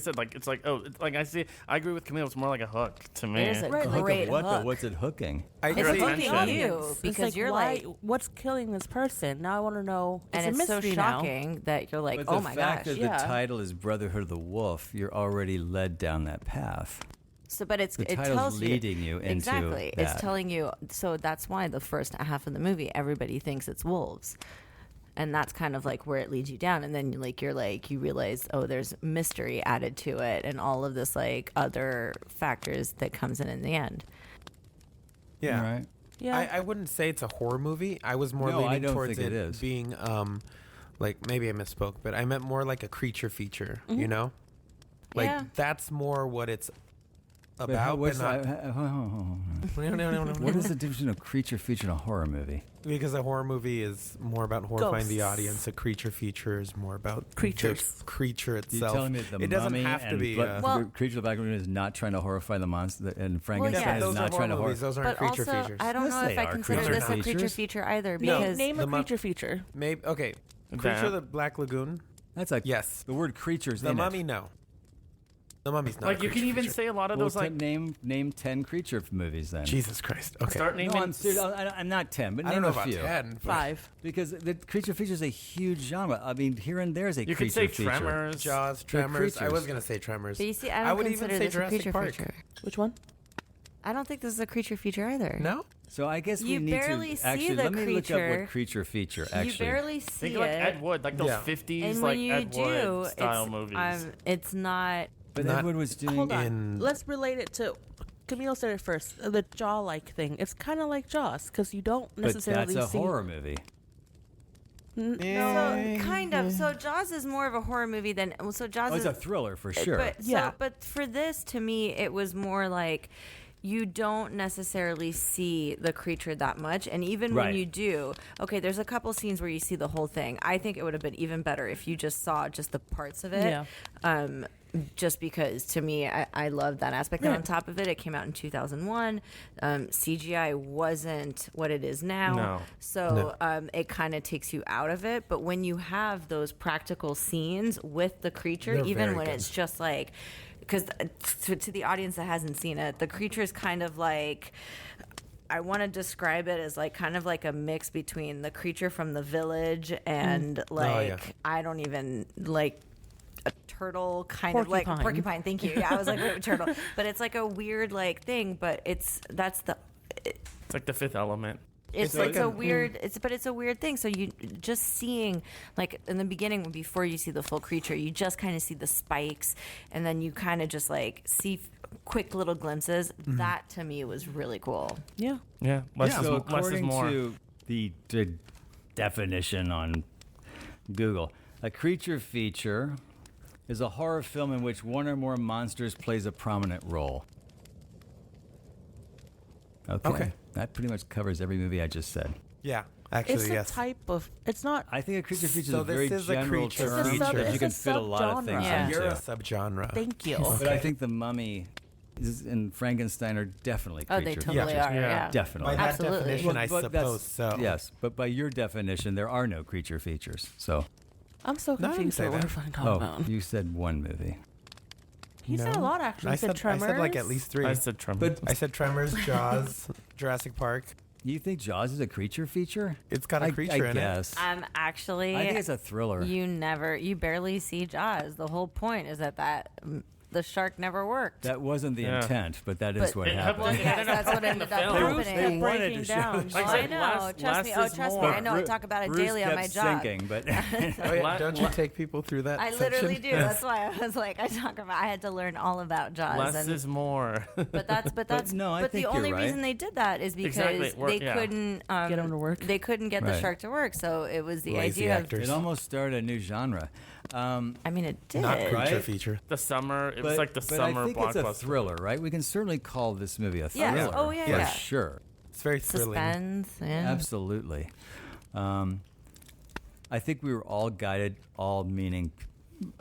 I said, I agree with Camille. It's more like a hook to me. It is a Right, Hook great of what? though? hook. What's it hooking? It's Your hooking attention. you It's because like, you're why, like, what's killing this person? Now I want to know. and It's a it's so mystery now. shocking that you're like, But oh the my fact gosh. that yeah. the title is Brotherhood of the Wolf, you're already led down that path. So, but it title's tells you leading you into exactly. that. It's telling you. So that's why the first half of the movie, everybody thinks it's wolves, and that's kind of like where it leads you down. And then you realize, oh, there's mystery added to it, and all of this like other factors that comes in the end. Yeah. Right. Yeah. I wouldn't say it's a horror movie. I was more No, I leaning don't towards think it it is. being like maybe I misspoke, but I meant more like a creature feature, you know? Like Yeah. that's more what it's about, what's, but not. what is the difference between a creature feature and a horror movie? Because a horror movie is more about horrifying the audience. A creature feature is more about Creatures. the creature itself. You're telling me that the it doesn't Mummy have to and be. Creature of the Black Lagoon is not trying to horrify the monster, and Frankenstein yeah, is those not are trying to horror movies. horrify. Those aren't But creature also, features. I don't Yes, know they if I are consider creature this a creature features. feature either No. because Name a the creature feature. Maybe okay. Creature of the Black Lagoon. That's like Yes. the word creatures. The in Mummy, it. no. The Mummy's not. Like a you can creature even feature. say a lot of Well, those like name 10 creature movies then. Jesus Christ. Okay. start No, naming. I'm serious. I'm not 10, but I name don't know a about few. 10. but 5. Because the creature feature is a huge genre. I mean, here and there is a You creature could say feature. Tremors. Jaws, They're Tremors. I creatures. was gonna say Tremors. But you see, I I don't would even consider say this a Jurassic creature Park. feature. Which one? I don't think this is a creature feature either. No. So I guess You we need barely to see actually the let me look up creature. what creature feature You actually. barely see Think of like it. Ed Wood, like those Yeah. 50s And like when you Ed do, Wood style movies. it's not. But Not- Edward was doing Hold on. in- Let's relate it to. Camille said it first. The jaw-like thing. It's kind of like Jaws because you don't but necessarily that's a see. horror movie. So kind of. So Jaws is more of a horror movie than. So Jaws Oh, it's is a thriller for sure. But Yeah. but for this, to me, it was more like you don't necessarily see the creature that much, and even when Right. you do, okay, there's a couple scenes where you see the whole thing. I think it would have been even better if you just saw just the parts of it. Yeah. Just because to me, I love that aspect. And on top of it, it came out in 2001. CGI wasn't what it is now. No. So it kind of takes you out of it. But when you have those practical scenes with the creature, They're even very when good. it's just like, because to the audience that hasn't seen it, the creature is kind of like, I want to describe it as like kind of like a mix between the creature from The Village and like, yeah. I don't even like a turtle kind of like Porcupine. porcupine. Thank you. Yeah, I was like a turtle, but it's like a weird like thing. But it's It's like the Fifth Element. it's like a a- weird it's a weird thing. So you just seeing like in the beginning before you see the full creature, you just kind of see the spikes, and then you kind of just like see quick little glimpses. That to me was really cool. Yeah. Yeah, less, so is, less is according more. to the definition on Google, a creature feature is a horror film in which one or more monsters plays a prominent role. Okay. That pretty much covers every movie I just said. Yeah. It's Actually, a yes. type of. It's not. I think a creature feature So is a very this is a general creature term feature. that you It's can a fit a lot of subgenre. things Yeah. You're a into. subgenre. Thank you. But I think the Mummy and Frankenstein are definitely Oh, creature they totally features. are. Yeah. Yeah, Definitely. By that Absolutely. definition, I But suppose that's- so. Yes, but by your definition, there are no creature features. So, I'm so No, I didn't confused say what we're that. fucking talking oh, about. you said one movie. He said a No. lot actually. I He said Tremors. I said like at least 3. I said Trump. But I said Tremors, Jaws, Jurassic Park. you think Jaws is a creature feature? It's got a creature I in guess. Actually, I think it's a thriller. you barely see Jaws. The whole point is that the shark never worked. That wasn't the Yeah. intent, but that is But- what It happened. well, It yes, ended up that's what helping ended the up film. happening. They wanted breaking to show down. it. Oh, Like I I said, know. less- Trust me. less Oh, is trust me. more. I know. I talk about it Bruce daily on kept my job. sinking, but Oh, yeah. La- Don't you take people through that I section? literally do. That's why I was like, I had to learn all about Jaws. Less and, is more. but that's no, I but think the you're only right. reason they did that is because Exactly. they Yeah. couldn't Get 'em to work. They couldn't get the Right. shark to work. So it was the Lazy idea actors. it almost started a new genre. of. I mean, it did. Not creature Right? feature. The summer. It was But, like the but summer I think blockbuster. it's a thriller, right? We can certainly call this movie a thriller. Yes. Oh, yeah, for yeah. sure. It's very thrilling. Suspense. Yeah. Absolutely. I think we were all guided, all meaning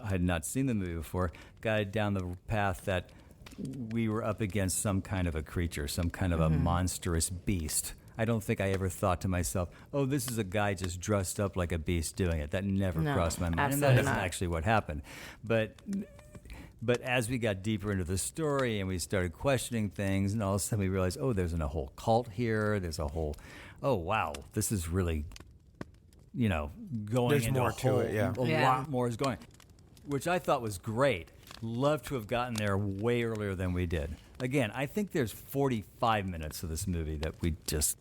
I had not seen the movie before, guided down the path that we were up against some kind of a creature, some kind of a monstrous beast. I don't think I ever thought to myself, oh, this is a guy just dressed up like a beast doing it. That never No, crossed my mind. And that absolutely isn't not. actually what happened. But as we got deeper into the story and we started questioning things, and all of a sudden we realized, oh, there's a whole cult here. There's a whole, oh, wow, this is really, going There's into more a to whole, it, yeah. a Yeah. lot more is going, which I thought was great. Love to have gotten there way earlier than we did. Again, I think there's 45 minutes of this movie that we just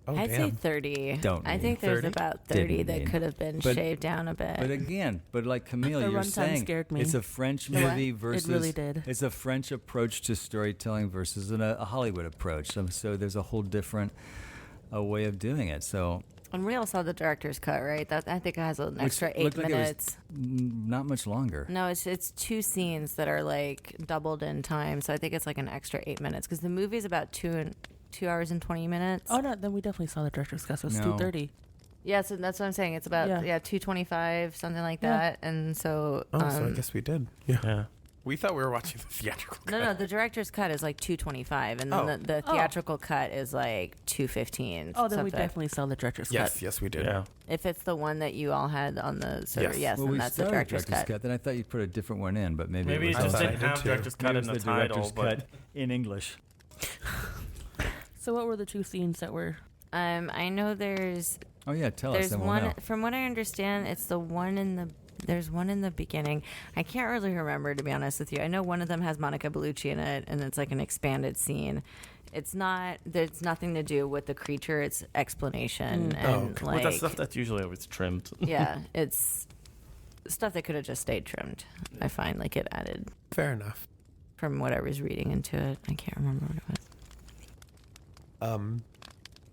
Oh, I'd say damn. 30. Don't I need think there's 30? about 30 Didn't that need. could have been But- shaved down a bit. But like Camille, The you're runtime saying scared me. it's a French The what? movie It versus really did. It's a French approach to storytelling versus a Hollywood approach. So there's a whole different way of doing it. So And we all saw the director's cut, right? That I think it has an extra 8 looked like it was minutes. not much longer. No, it's 2 scenes that are like doubled in time, so I think it's like an extra 8 minutes because the movie's about 2 hours and 20 minutes. Oh no, then we definitely saw the director's cut. So it's No. 2:30. Yeah, so that's what I'm saying. It's about 2:25, something like that. And so So I guess we did. Yeah. Yeah. We thought we were watching the theatrical cut. no, the director's cut is like 2:25, and then Oh. the theatrical cut is like 2:15. Oh, then we something. definitely saw the director's Yes, cut. yes, we did. Yeah. If it's the one that you all had on the server, yes, Well, then we that's the started director's cut. Then I thought you'd put a different one in, but maybe Maybe it it was just I didn't did have too. director's cut maybe in it the was title, director's but cut in English. So what were the 2 scenes that were? I know there's Oh yeah, tell us. There's Then we'll one, know. from what I understand, it's the one in the. There's one in the beginning. I can't really remember, to be honest with you. I know one of them has Monica Bellucci in it, and it's like an expanded scene. It's not. There's nothing to do with the creature. It's explanation and okay. well, like that's stuff that's usually always trimmed. yeah, it's stuff that could have just stayed trimmed. I find like it added Fair enough. from what I was reading into it. I can't remember what it was.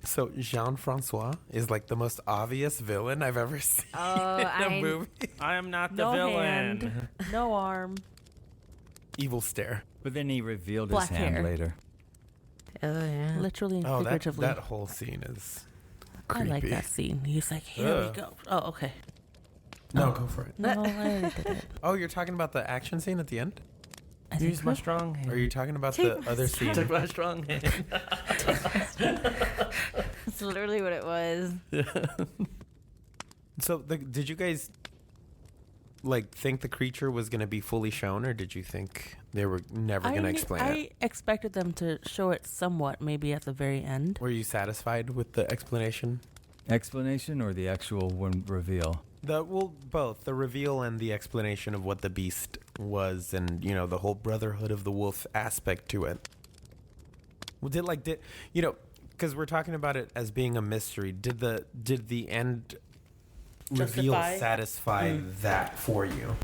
So Jean-Francois is like the most obvious villain I've ever seen Oh, in a movie. I am not the No villain. hand, no arm. Evil stare. But then he revealed Black his hand hair. later. Oh yeah. Literally and Oh, figuratively. that whole scene is I creepy. like that scene. He's like, here Ugh. we go. Oh, okay. No, go for it. No, I already did it. Oh, you're talking about the action scene at the end? I think Use my so. strong hand. Or are you talking about Take the my other strong- scene? Take my strong hand. That's literally what it was. So, did you guys like think the creature was going to be fully shown, or did you think they were never going to explain I it? expected them to show it somewhat, maybe at the very end. Were you satisfied with the explanation? Explanation or the actual one reveal? Both the reveal and the explanation of what the beast was, and the whole Brotherhood of the Wolf aspect to it. Well, because we're talking about it as being a mystery. Did the end reveal Justify? satisfy that for you?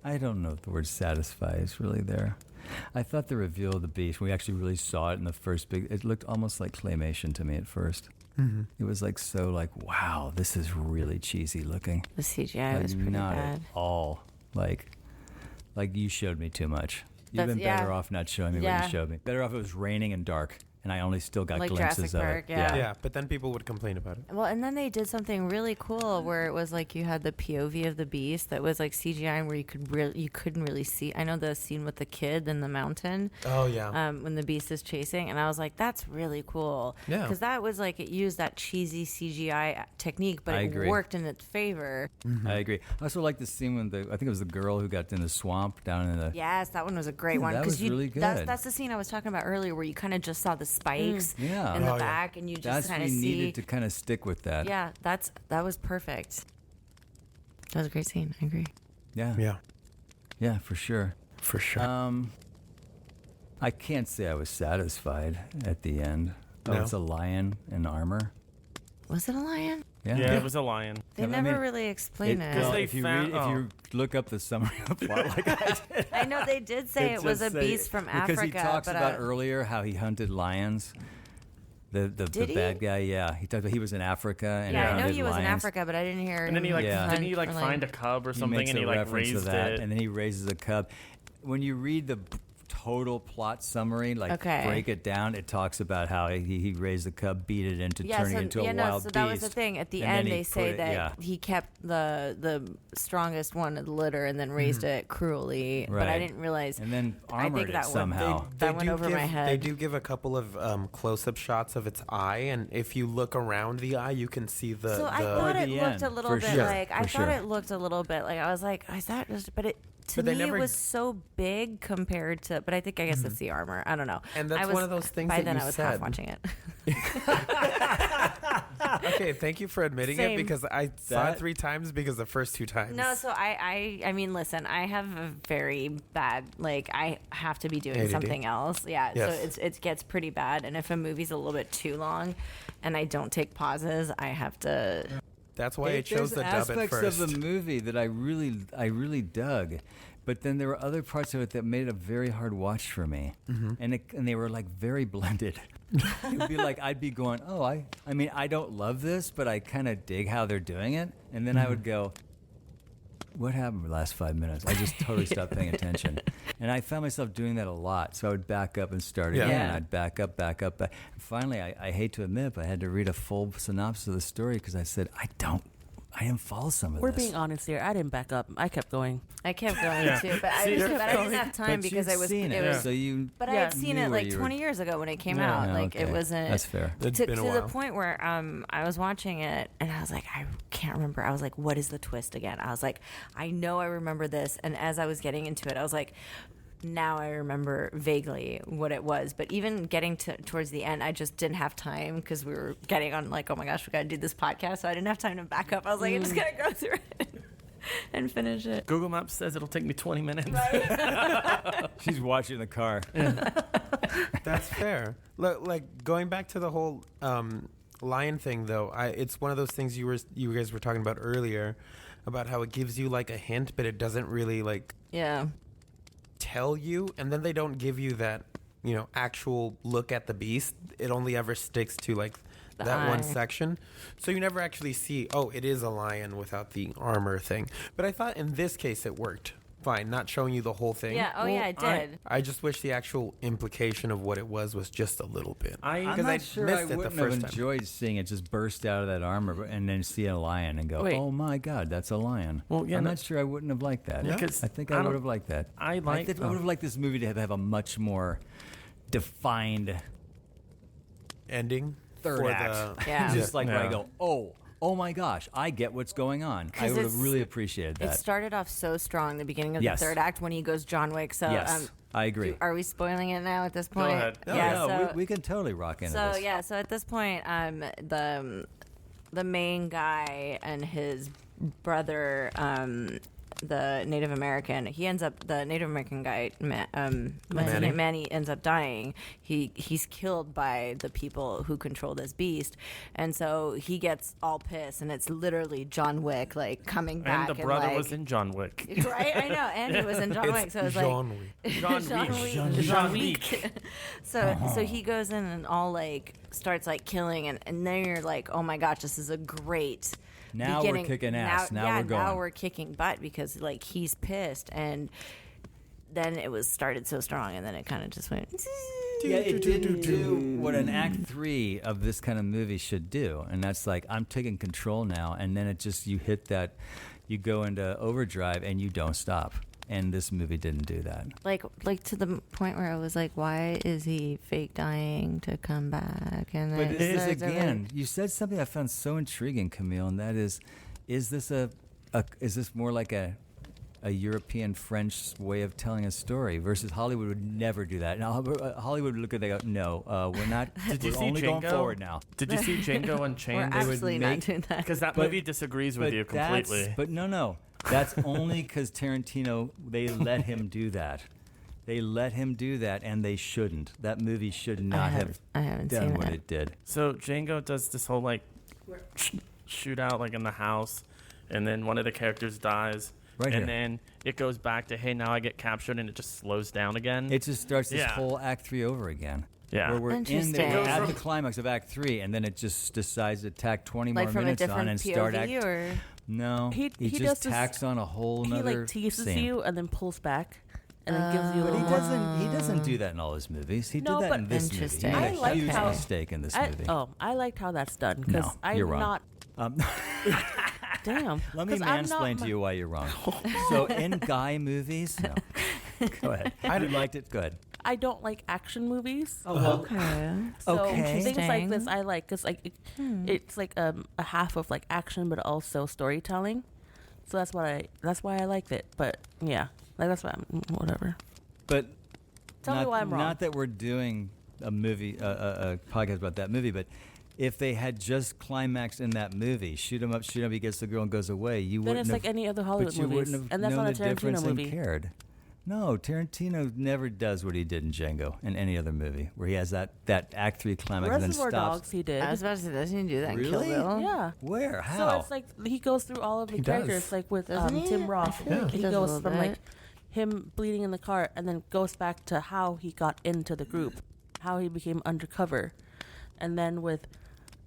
I don't know if the word satisfy is really there. I thought the reveal of the beast, we actually really saw it in the first it looked almost like claymation to me at first. Mm-hmm. It was like so like, wow, this is really cheesy looking. The CGI Like, was pretty not bad. at all. Like you showed me too much. You've That's- been better yeah. off not showing me what Yeah. you showed me. Better off it was raining and dark, and I only still got Like glimpses Jurassic of Park, it. yeah. Yeah, but then people would complain about it. Well, and then they did something really cool where it was like you had the POV of the beast that was like CGI, where you couldn't really see. I know the scene with the kid in the mountain, Oh yeah. when the beast is chasing, and I was like, that's really cool. Yeah. Because that was like it used that cheesy CGI technique, but I it agree. worked in its favor. I agree. I also like the scene when I think it was the girl who got in the swamp down in the. Yes, that one was a great Yeah, one. that 'cause was really good. That's the scene I was talking about earlier, where you kind of just saw the spikes Yeah. in the Oh, yeah. back, and you just That's kind we of see. needed to kind of stick with that. Yeah, that was perfect. That was a great scene. I agree. Yeah. Yeah, Yeah, for sure. for sure. I can't say I was satisfied at the end. Oh, No? it's a lion in armor. Was it a lion? Yeah. Yeah, it was a lion. They Yeah, I never mean, really explain it. well, they if you found- if you look up the summary of the plot, like I did, I know they did say it was a just say- beast from because Africa, he talks but about earlier how he hunted lions. The Did he? bad guy, yeah. He talked about he was in Africa and yeah, I know hunted he was in lions. Africa, but I didn't hear. And then he like Yeah. didn't he like find a cub or He something, makes and a he like reference to raised that, it. and then he raises a cub. When you read the total plot summary, like Okay. break it down, it talks about how he raised the cub, beat it into turning into a wild so beast. that was the thing. At the and then end, he they say put it- that yeah. he kept the strongest one of the litter and then raised it cruelly. But I Right. didn't realize. and then I think armored it that one- somehow. That went over my head. They do give a couple of close-up shots of its eye, and if you look around the eye, you can see the. So I the thought it the looked a end, little for bit sure, like I for thought sure. it looked a little bit like I was like, is that just? But it to But they me never- it was so big compared to. But I think I guess it's the armor. I don't know. And that's I was, one of those things By that then you I was said. half watching it. Okay, thank you for admitting it, Same. because I saw it That- 3 times because the first 2 times. No, so I mean, listen, I have a very bad, like, I have to be doing ADD. something else. Yeah, Yes. so it gets pretty bad. And if a movie's a little bit too long and I don't take pauses, I have to. That's why I chose There's the dub at aspects first. of the movie that I really dug, But then there were other parts of it that made it a very hard watch for me, and they were like very blended. It'd be like I'd be going, oh, I mean, I don't love this, but I kind of dig how they're doing it, and then I would go, what happened in the last 5 minutes? I just totally stopped paying attention, and I found myself doing that a lot. So I would back up and start again. Yeah. And I'd back up. And finally, I hate to admit, but I had to read a full synopsis of the story because I said I didn't follow some of We're this. being honest here. I didn't back up. I kept going. I kept going too, but I didn't have time But because you'd I was. seen It it, was so you. but I Yeah. had seen knew it where like you were- 20 years ago when it came Yeah, out. Like it okay. wasn't. That's fair. It's to been a the while. point where I was watching it and I was like, I can't remember. I was like, what is the twist again? I was like, I know I remember this. And as I was getting into it, I was like, now I remember vaguely what it was. But even getting towards the end, I just didn't have time because we were getting on like, oh my gosh, we got to do this podcast. So I didn't have time to back up. I was like, I'm just going to go through it and finish it. Google Maps says it'll take me 20 minutes. She's watching the car. That's fair. Look, like going back to the whole lion thing, though, it's one of those things you guys were talking about earlier, about how it gives you like a hint, but it doesn't really like Yeah. tell you, and then they don't give you that actual look at the beast. It only ever sticks to like The that one eye. section, so you never actually see, oh, it is a lion without the armor thing. But I thought in this case it worked fine, not showing you the whole thing. Yeah. Oh, yeah, it did. I just wish the actual implication of what it was just a little bit. I'm Because not I sure missed I it the wouldn't first have time. enjoyed seeing it just burst out of that armor and then see a lion and go, Wait. oh my God, that's a lion. Well, yeah, I'm no- not sure I wouldn't have liked that. Yeah. Because I think I I don't- would have liked that. I I like. would have liked this movie to have a much more defined Ending third for act. Yeah. Just like where I Yeah. go, oh my gosh, I get what's going on. I 'Cause would have it's- really appreciated It that. started off so strong, the beginning of Yes. the third act when he goes John Wick. So, yes, I agree. are we spoiling it now at this point? ahead. Oh, Yeah. no, so, we can totally rock into so this. yeah. So at this point, the main guy and his brother, the Native American, the Native American guy, Manny ends up dying. He's killed by the people who control this beast, and so he gets all pissed, and it's literally John Wick like coming back. And the brother like, was in John Wick. right. I know, and he was in John Wick, so it's like Jean Wick. John Wick. So he goes in and all like starts like killing, and then you're like, oh my gosh, this is a great Now we're beginning. kicking ass. Now we're going. Now we're kicking butt because like he's pissed, and then it was started so strong, and then it kind of just went. Yeah, it didn't do what an act 3 of this kind of movie should do, and that's like, I'm taking control now, and then it just, you hit that, you go into overdrive and you don't stop. And this movie didn't do that. Like to the point where I was like, why is he fake dying to come back? And But then this it's again, you said something I found so intriguing, Camille, and that is this is this more like a European French way of telling a story versus Hollywood would never do that. Now Hollywood would look at it and go, no, we're not. Did you we're see only going Django? forward now. Did you see Django we're Unchained? absolutely not make- doing that. Because that But- movie disagrees with you that's- completely. But no. That's only because Tarantino, they let him do that. They let him do that, and they shouldn't. That movie should not have I haven't done seen what it. it did. So Django does this whole like shootout like in the house, and then one of the characters dies, Right and here. then it goes back to hey, now I get captured, and it just slows down again. It just starts this Yeah. whole Act 3 over again. Yeah. Where we're in Interesting. there It goes at from- the climax of Act 3, and then it just decides to tack 20 Like more from a minutes on different and start POV, Act. or No, He just does this- tacks on a whole He nother like teases scene. you and then pulls back, and then gives you a But he little more. doesn't. He doesn't do that in all his movies. He No, did that but- in this movie. He Interesting. made I a like huge how- mistake in this I, movie. I liked how that's done because No, I'm you're wrong. not. Um, Damn. Let me 'Cause I'm not mansplain to you why you're wrong. So in guy movies, no. Go ahead. You liked it? Good. I don't like action movies. okay. So Okay. things like this Interesting. I like because like it's like a half of like action but also storytelling. So that's why I liked it. But yeah, like that's why whatever. But Tell me not, why I'm wrong. Not that we're doing a movie, a podcast about that movie, but if they had just climaxed in that movie, shoot him up, he gets the girl and goes away, you Then wouldn't it's have. like any other Hollywood but you movies, wouldn't have and that's known not a the difference Tarantino movie. and cared. No, Tarantino never does what he did in Django in any other movie, where he has that Act 3 climax and then Reservoir stops. Dogs he did. I was about to say, doesn't he do that in Kill Really? Bill? Yeah. Where? How? So it's like he goes through all of the He does. characters, like with Doesn't he? Tim I Roth. feel like He he does a goes little from bit. like him bleeding in the car, and then goes back to how he got into the group, how he became undercover, and then with,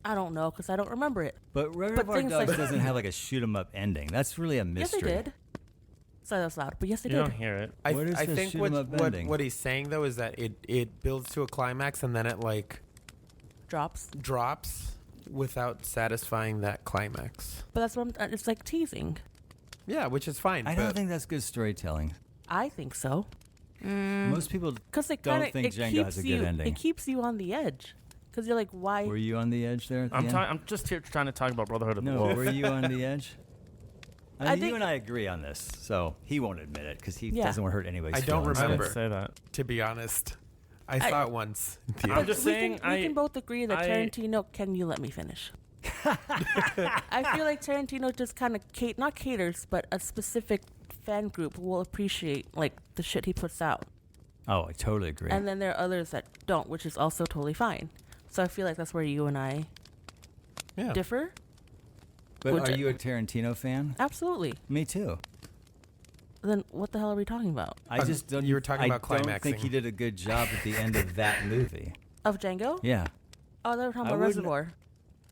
I don't know, because I don't remember it. But Reservoir things Dogs like- doesn't have like a shoot 'em up ending. That's really a Yes, they mystery. did. Sorry, that's loud, but yes, they You did. don't hear it. What is I the think shoot 'em up ending? what he's saying though is that it builds to a climax and then it like Drops. drops without satisfying that climax. But that's what it's like teasing. Yeah, which is fine. I don't but think that's good storytelling. I think so. Most people Because it don't kind of think it Django keeps has a you good ending. it keeps you on the edge. Because you're like, why? Were you on the edge there? At the I'm end? I'm just here trying to talk about Brotherhood of the No, Wolf. were you on the edge? I I mean, think- you and I agree on this, so he won't admit it because he Yeah. doesn't want to hurt anybody's I don't feelings. I remember. didn't say that. to be honest, I saw it once in I'm theater. just we saying, we can both agree that I- Tarantino. Can you let me finish? I feel like Tarantino just kind of not caters, but a specific fan group will appreciate like the shit he puts out, Oh, I totally agree. and then there are others that don't, which is also totally fine. So I feel like that's where you and I Yeah. differ. but which are I- you a Tarantino fan? Absolutely. Me too. Then what the hell are we talking about? I just don't. you were talking about I don't think climaxing. he did a good job at the end of that movie. Of Django? Yeah. Oh, they were talking I about wouldn't- Reservoir.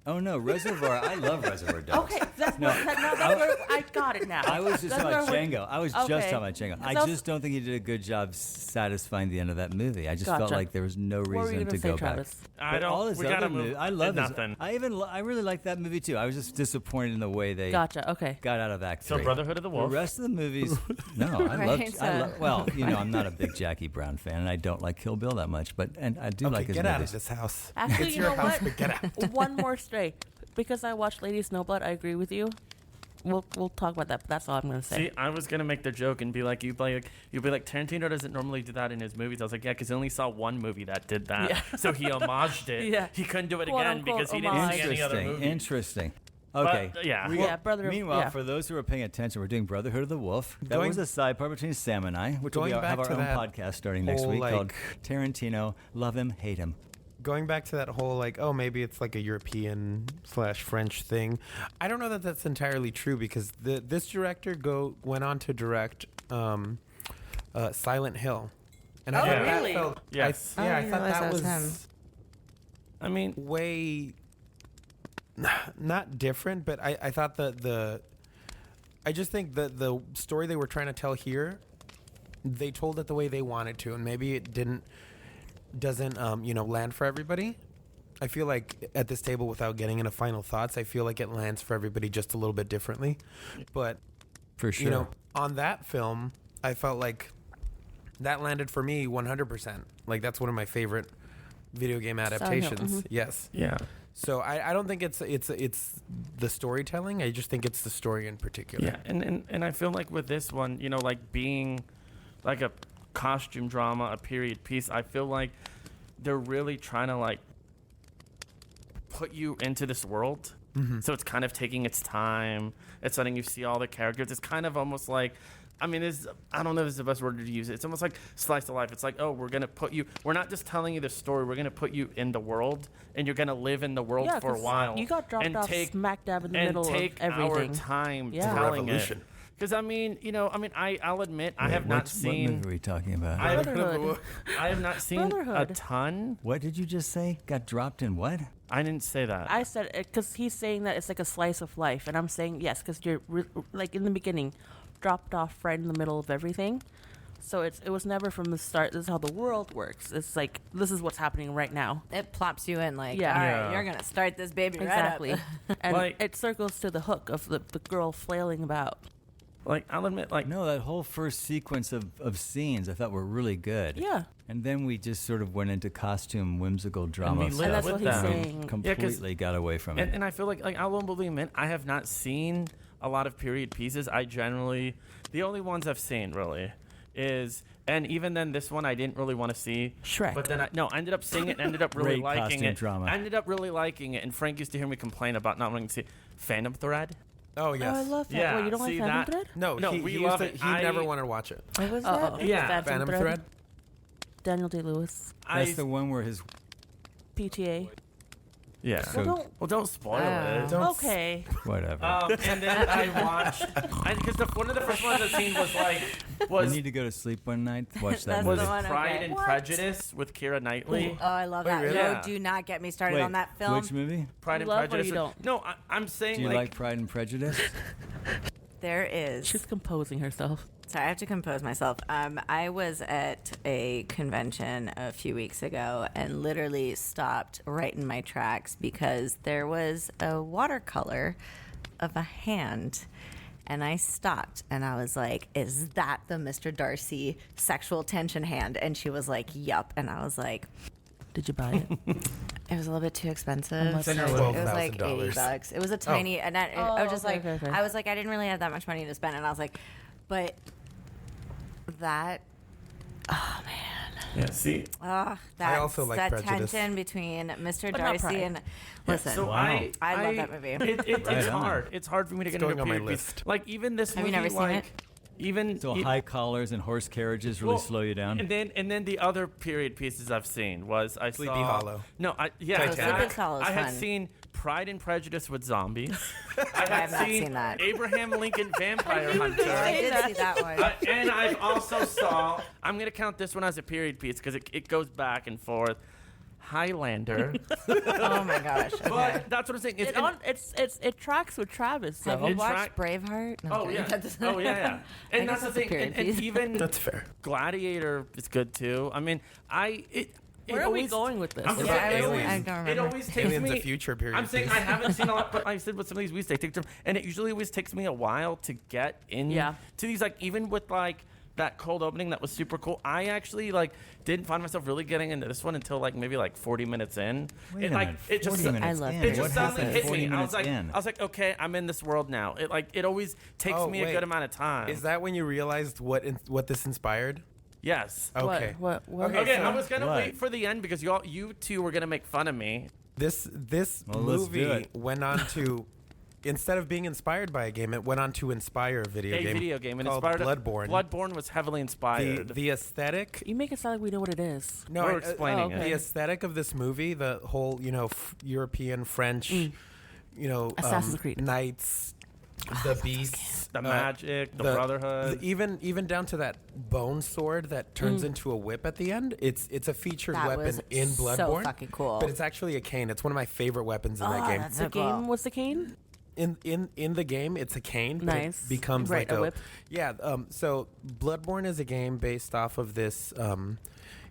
Oh no, Reservoir. I love Reservoir Dogs. Okay, that's No, that's where I got it now. I was just That's talking about where we're- Django. I was just Okay. talking about Django. I That was- just don't think he did a good job satisfying the end of that movie. I just felt Gotcha. like there was no What were you reason gonna to say, go Travis? back. I But don't. all his we other gotta movies, move. I love his. nothing. I really like that movie too. I was just disappointed in the way they Gotcha. Okay. got out of Act So 3. Brotherhood of the The Wolf. rest of the movies, no, I Right, loved. so- Well, you know, I'm not a big Jackie Brown fan, and I don't like Kill Bill that much, and I do Okay, like his get out of movies. this house. Actually, it's you your know house, what? but get out. One more stray. Because I watched Lady Snowblood, I agree with you. We'll talk about that, but that's all I'm gonna say. See, I was gonna make the joke and be like, you'd be like, Tarantino doesn't normally do that in his movies. I was like, yeah, because I only saw one movie that did that, Yeah. so he homaged it. Yeah. He couldn't do it Quote, again unquote, because he didn't see any other Interesting. movie. Interesting. But, Okay. yeah. Yeah, Brotherhood. Meanwhile, yeah. for those who are paying attention, we're doing Brotherhood of the Wolf. That Going- was a side part between Sam and I, which will Going have back our to own that podcast starting next whole, week called like- Tarantino, Love Him, Hate Him. Going back to that whole like, oh, maybe it's like a European / French thing. I don't know that that's entirely true because this director went on to direct Silent Hill, and I Oh, thought that really? felt Yes. I, yeah, I I didn't thought realize that that was was him. I mean, way not different, but I thought I just think the story they were trying to tell here, they told it the way they wanted to, and maybe it doesn't land for everybody. I feel like at this table, without getting into final thoughts, I feel like it lands for everybody just a little bit differently. But For sure. on that film, I felt like that landed for me 100%. Like that's one of my favorite video game adaptations. Yes. yeah. So I don't think it's the storytelling. I just think it's the story in particular. Yeah, and I feel like with this one, like being like a costume drama, a period piece, I feel like they're really trying to like put you into this world. Mm-hmm. So it's kind of taking its time. It's letting you see all the characters. It's kind of almost like, I mean, I don't know if this is the best word to use. It's almost like slice of life. It's like, oh, we're going to put you, we're not just telling you the story. We're going to put you in the world, and you're going to live in the world Yeah, for a 'cause while. you got dropped and off take, smack dab in the and middle take of everything. our time Yeah. telling Revolution. it. Because I'll admit, I have Wait, not what seen. movie are we talking about? I have, Brotherhood. I have not seen a Brotherhood. ton. What did you just say? Got dropped in what? I didn't say that. I said it because he's saying that it's like a slice of life, and I'm saying yes because you're like in the beginning, dropped off right in the middle of everything. So it was never from the start. This is how the world works. It's like this is what's happening right now. It plops you in like, Yeah. all right, Yeah. you're gonna start this baby Exactly, right up. and Like- it circles to the hook of the girl flailing about. Like, I'll admit, like, No, that whole first sequence of scenes I thought were really good. Yeah, And then we just sort of went into costume whimsical drama. we stuff lived and that's with what he's them. saying. Completely got away from it. and I feel like I won't believe it. I have not seen a lot of period pieces. The only ones I've seen really is, and even then, this one I didn't really want to see. Shrek. But then I ended up seeing it. And ended up really Great liking costume it. drama. I ended up really liking it. And Frank used to hear me complain about not wanting to see Phantom Thread. Oh yes. Oh, I love that. Yeah, Wait, you don't like see Phantom that? Thread? No, No, he we used love to, it. He I- never wanted to watch it. What was Oh, that? oh, Yeah. Phantom Thread. Daniel Day-Lewis, That's the one where his PTA. Yeah. So- Don't spoil Wow. it. Don't Okay. Whatever. And then I watched because one of the first ones I've seen was You need to go to sleep one night. Watch that That's was the movie. one, Pride okay. and What? Prejudice with Keira Knightley. Oh, I love that. really? No, Yeah. do not get me started Wait, on that film. which movie? Pride and love or Prejudice. you don't? No, I'm saying Do you like Pride and Prejudice? There is. She's composing herself. Sorry, I have to compose myself. I was at a convention a few weeks ago and literally stopped right in my tracks because there was a watercolor of a hand. And I stopped and I was like, is that the Mr. Darcy sexual tension hand? And she was like, yup. And I was like, Did you buy it? it was a little bit too expensive. much? It was like $12,000. $80. It was a tiny, and I was just okay, like, okay, okay. I was like, I didn't really have that much money to spend, and I was like, but that, oh man, Yeah. See. that I also like that Prejudice. tension between Mr. But not Darcy Pride. and listen, So Wow. I love that movie. It's Right on. hard. It's hard for me to get going into on my period piece. list. Like even this Have you movie, never seen like it? even So e- high collars and horse carriages really well, slow you down. And then the other period pieces I've seen was I Sleepy saw Hollow. No, yeah, Titanic. Sleepy Hollow is I had fun. seen Pride and Prejudice with zombies. I have not seen that. Abraham Lincoln Vampire Hunter. I did see that one. And I've also saw. I'm gonna count this one as a period piece because it goes back and forth. Highlander. Oh my gosh. Okay. But that's what I'm saying. It tracks with Travis. Have So. you it watched track- Braveheart? No, Oh I'm yeah. kidding. Oh yeah. And guess that's the that's a thing. period And piece. even That's fair. Gladiator is good too. I mean, Where are we going with this? I'm What saying about it Aliens? always, I don't it remember. always takes Aliens, me. a future period. I'm saying piece. I haven't seen a lot, but I said with some of these movies, they take them, and it usually always takes me a while to get in Yeah. to these. Like even with like that cold opening that was super cool. I actually like didn't find myself really getting into this one until like maybe like 40 minutes in. Wait it a like minute, it just 40 minutes I love in. it. it just What suddenly happened hit 40 me. minutes I in? was like, okay, I'm in this world now. It always takes Oh, me a wait. good amount of time. Is that when you realized what this inspired? Yes. Okay. What? Okay, so- I was gonna What? wait for the end because you two were gonna make fun of me. This Well, let's do movie it. went on to, instead of being inspired by a game, it went on to inspire a video A game. video game and called inspired Bloodborne. Bloodborne was heavily inspired. The aesthetic. You make it sound like we know what it is. No, We're explaining oh, okay. The aesthetic of this movie, the whole European French, Assassin's Creed. knights, the beasts, the magic, the Brotherhood. even down to that bone sword that turns into a whip at the end. It's a featured That weapon was in so Bloodborne. fucking cool. But it's actually a cane. It's one of my favorite weapons in that game. that's The so cool. game. What's the cane? In the game, it's a cane. But Nice. it becomes Right, like a whip. Yeah. So Bloodborne is a game based off of this.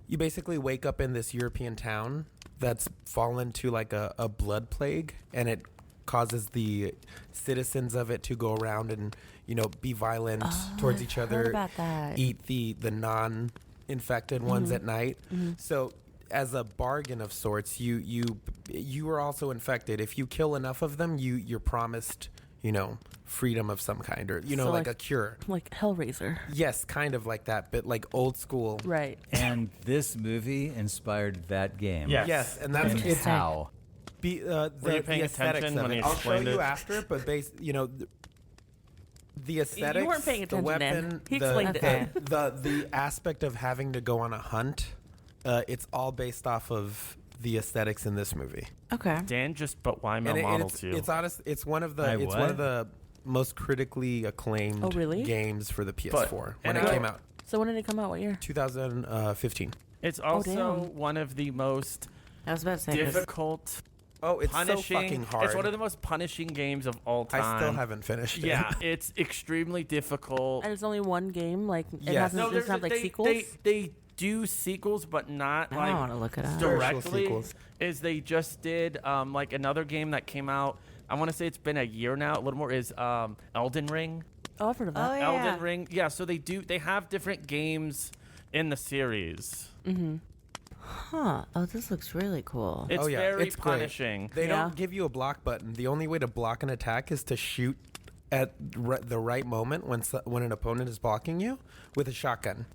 You basically wake up in this European town that's fallen to like a blood plague, and it causes the citizens of it to go around and be violent towards each I've other. heard about that. Eat the non-infected ones at night. So as a bargain of sorts, you are also infected. If you kill enough of them, you're promised freedom of some kind, or So like a cure. Like Hellraiser. Yes, kind of like that, but like old school. Right. And this movie inspired that game. Yes. Yes, and that's And it's how? the paying aesthetics attention of when it. he I'll show explained you it? after, but the aesthetics. You weren't paying the attention then. weapon, He the, explained it. the aspect of having to go on a hunt. It's all based off of the aesthetics in this movie. Okay. Dan just but why And Mel Model it's, 2. it's honest. It's one of the. I It's what? one of the most critically acclaimed Oh, really? games for the PS4 when and it I- came out. So when did it come out? What year? 2015. It's also damn. one of the most I was about to say 'cause difficult, Oh, it's punishing. so fucking hard. It's one of the most punishing games of all time. I still haven't finished it. Yeah, it's extremely difficult. And it's only one game. Like it Yes. hasn't. It's not like they, sequels. They do sequels, but not Now I like want to look it up. directly. sequels. Is they just did like another game that came out. I want to say it's been a year now. A little more is Elden Ring. Oh, I've heard of that. Oh, yeah. Elden Ring. Yeah, so they have different games in the series. Huh. Oh, this looks really cool. It's Oh, yeah, very it's great. punishing. They Yeah. don't give you a block button. The only way to block an attack is to shoot at the right moment when an opponent is blocking you with a shotgun.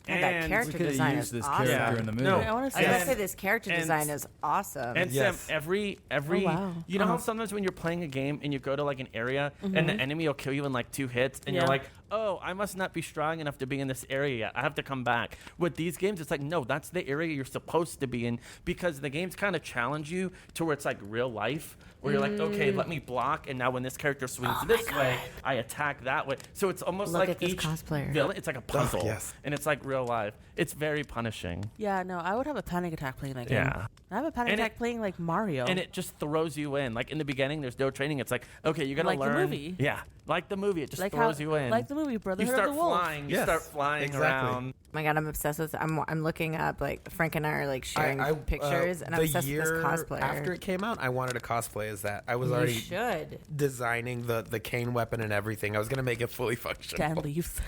God, that And- character We could have design used is this awesome. character Yeah. in the movie. No, I want to I was see gonna And- say this character and- design is awesome. And Yes. Sam, every Oh, wow. you know how sometimes when you're playing a game and you go to like an area and the enemy will kill you in like 2 hits and you're like, oh, I must not be strong enough to be in this area yet. I have to come back. With these games, it's like, no, that's the area you're supposed to be in, because the games kind of challenge you to where it's like real life, where you're like, okay, let me block, and now when this character swings this way, I attack that way. So it's almost Look like at this each cosplayer. villain, it's like a puzzle, yes. and it's like real life. It's very punishing. Yeah, no, I would have a panic attack playing that game. Yeah. I have a panic And attack playing like Mario. And it just throws you in. Like in the beginning, there's no training. It's like, okay, you're gonna Like the learn. movie. Yeah, like the movie. It just like throws you in. Like the movie you Brotherhood start of the Wolf. flying. You Yes, start flying exactly. around. Oh my god, I'm obsessed with. I'm looking up like Frank and I are like sharing pictures, and I'm the obsessed with year this cosplayer. after it came out, I wanted to cosplay as that. I was you already should. designing the cane weapon and everything. I was gonna make it fully functional. Dan leaves.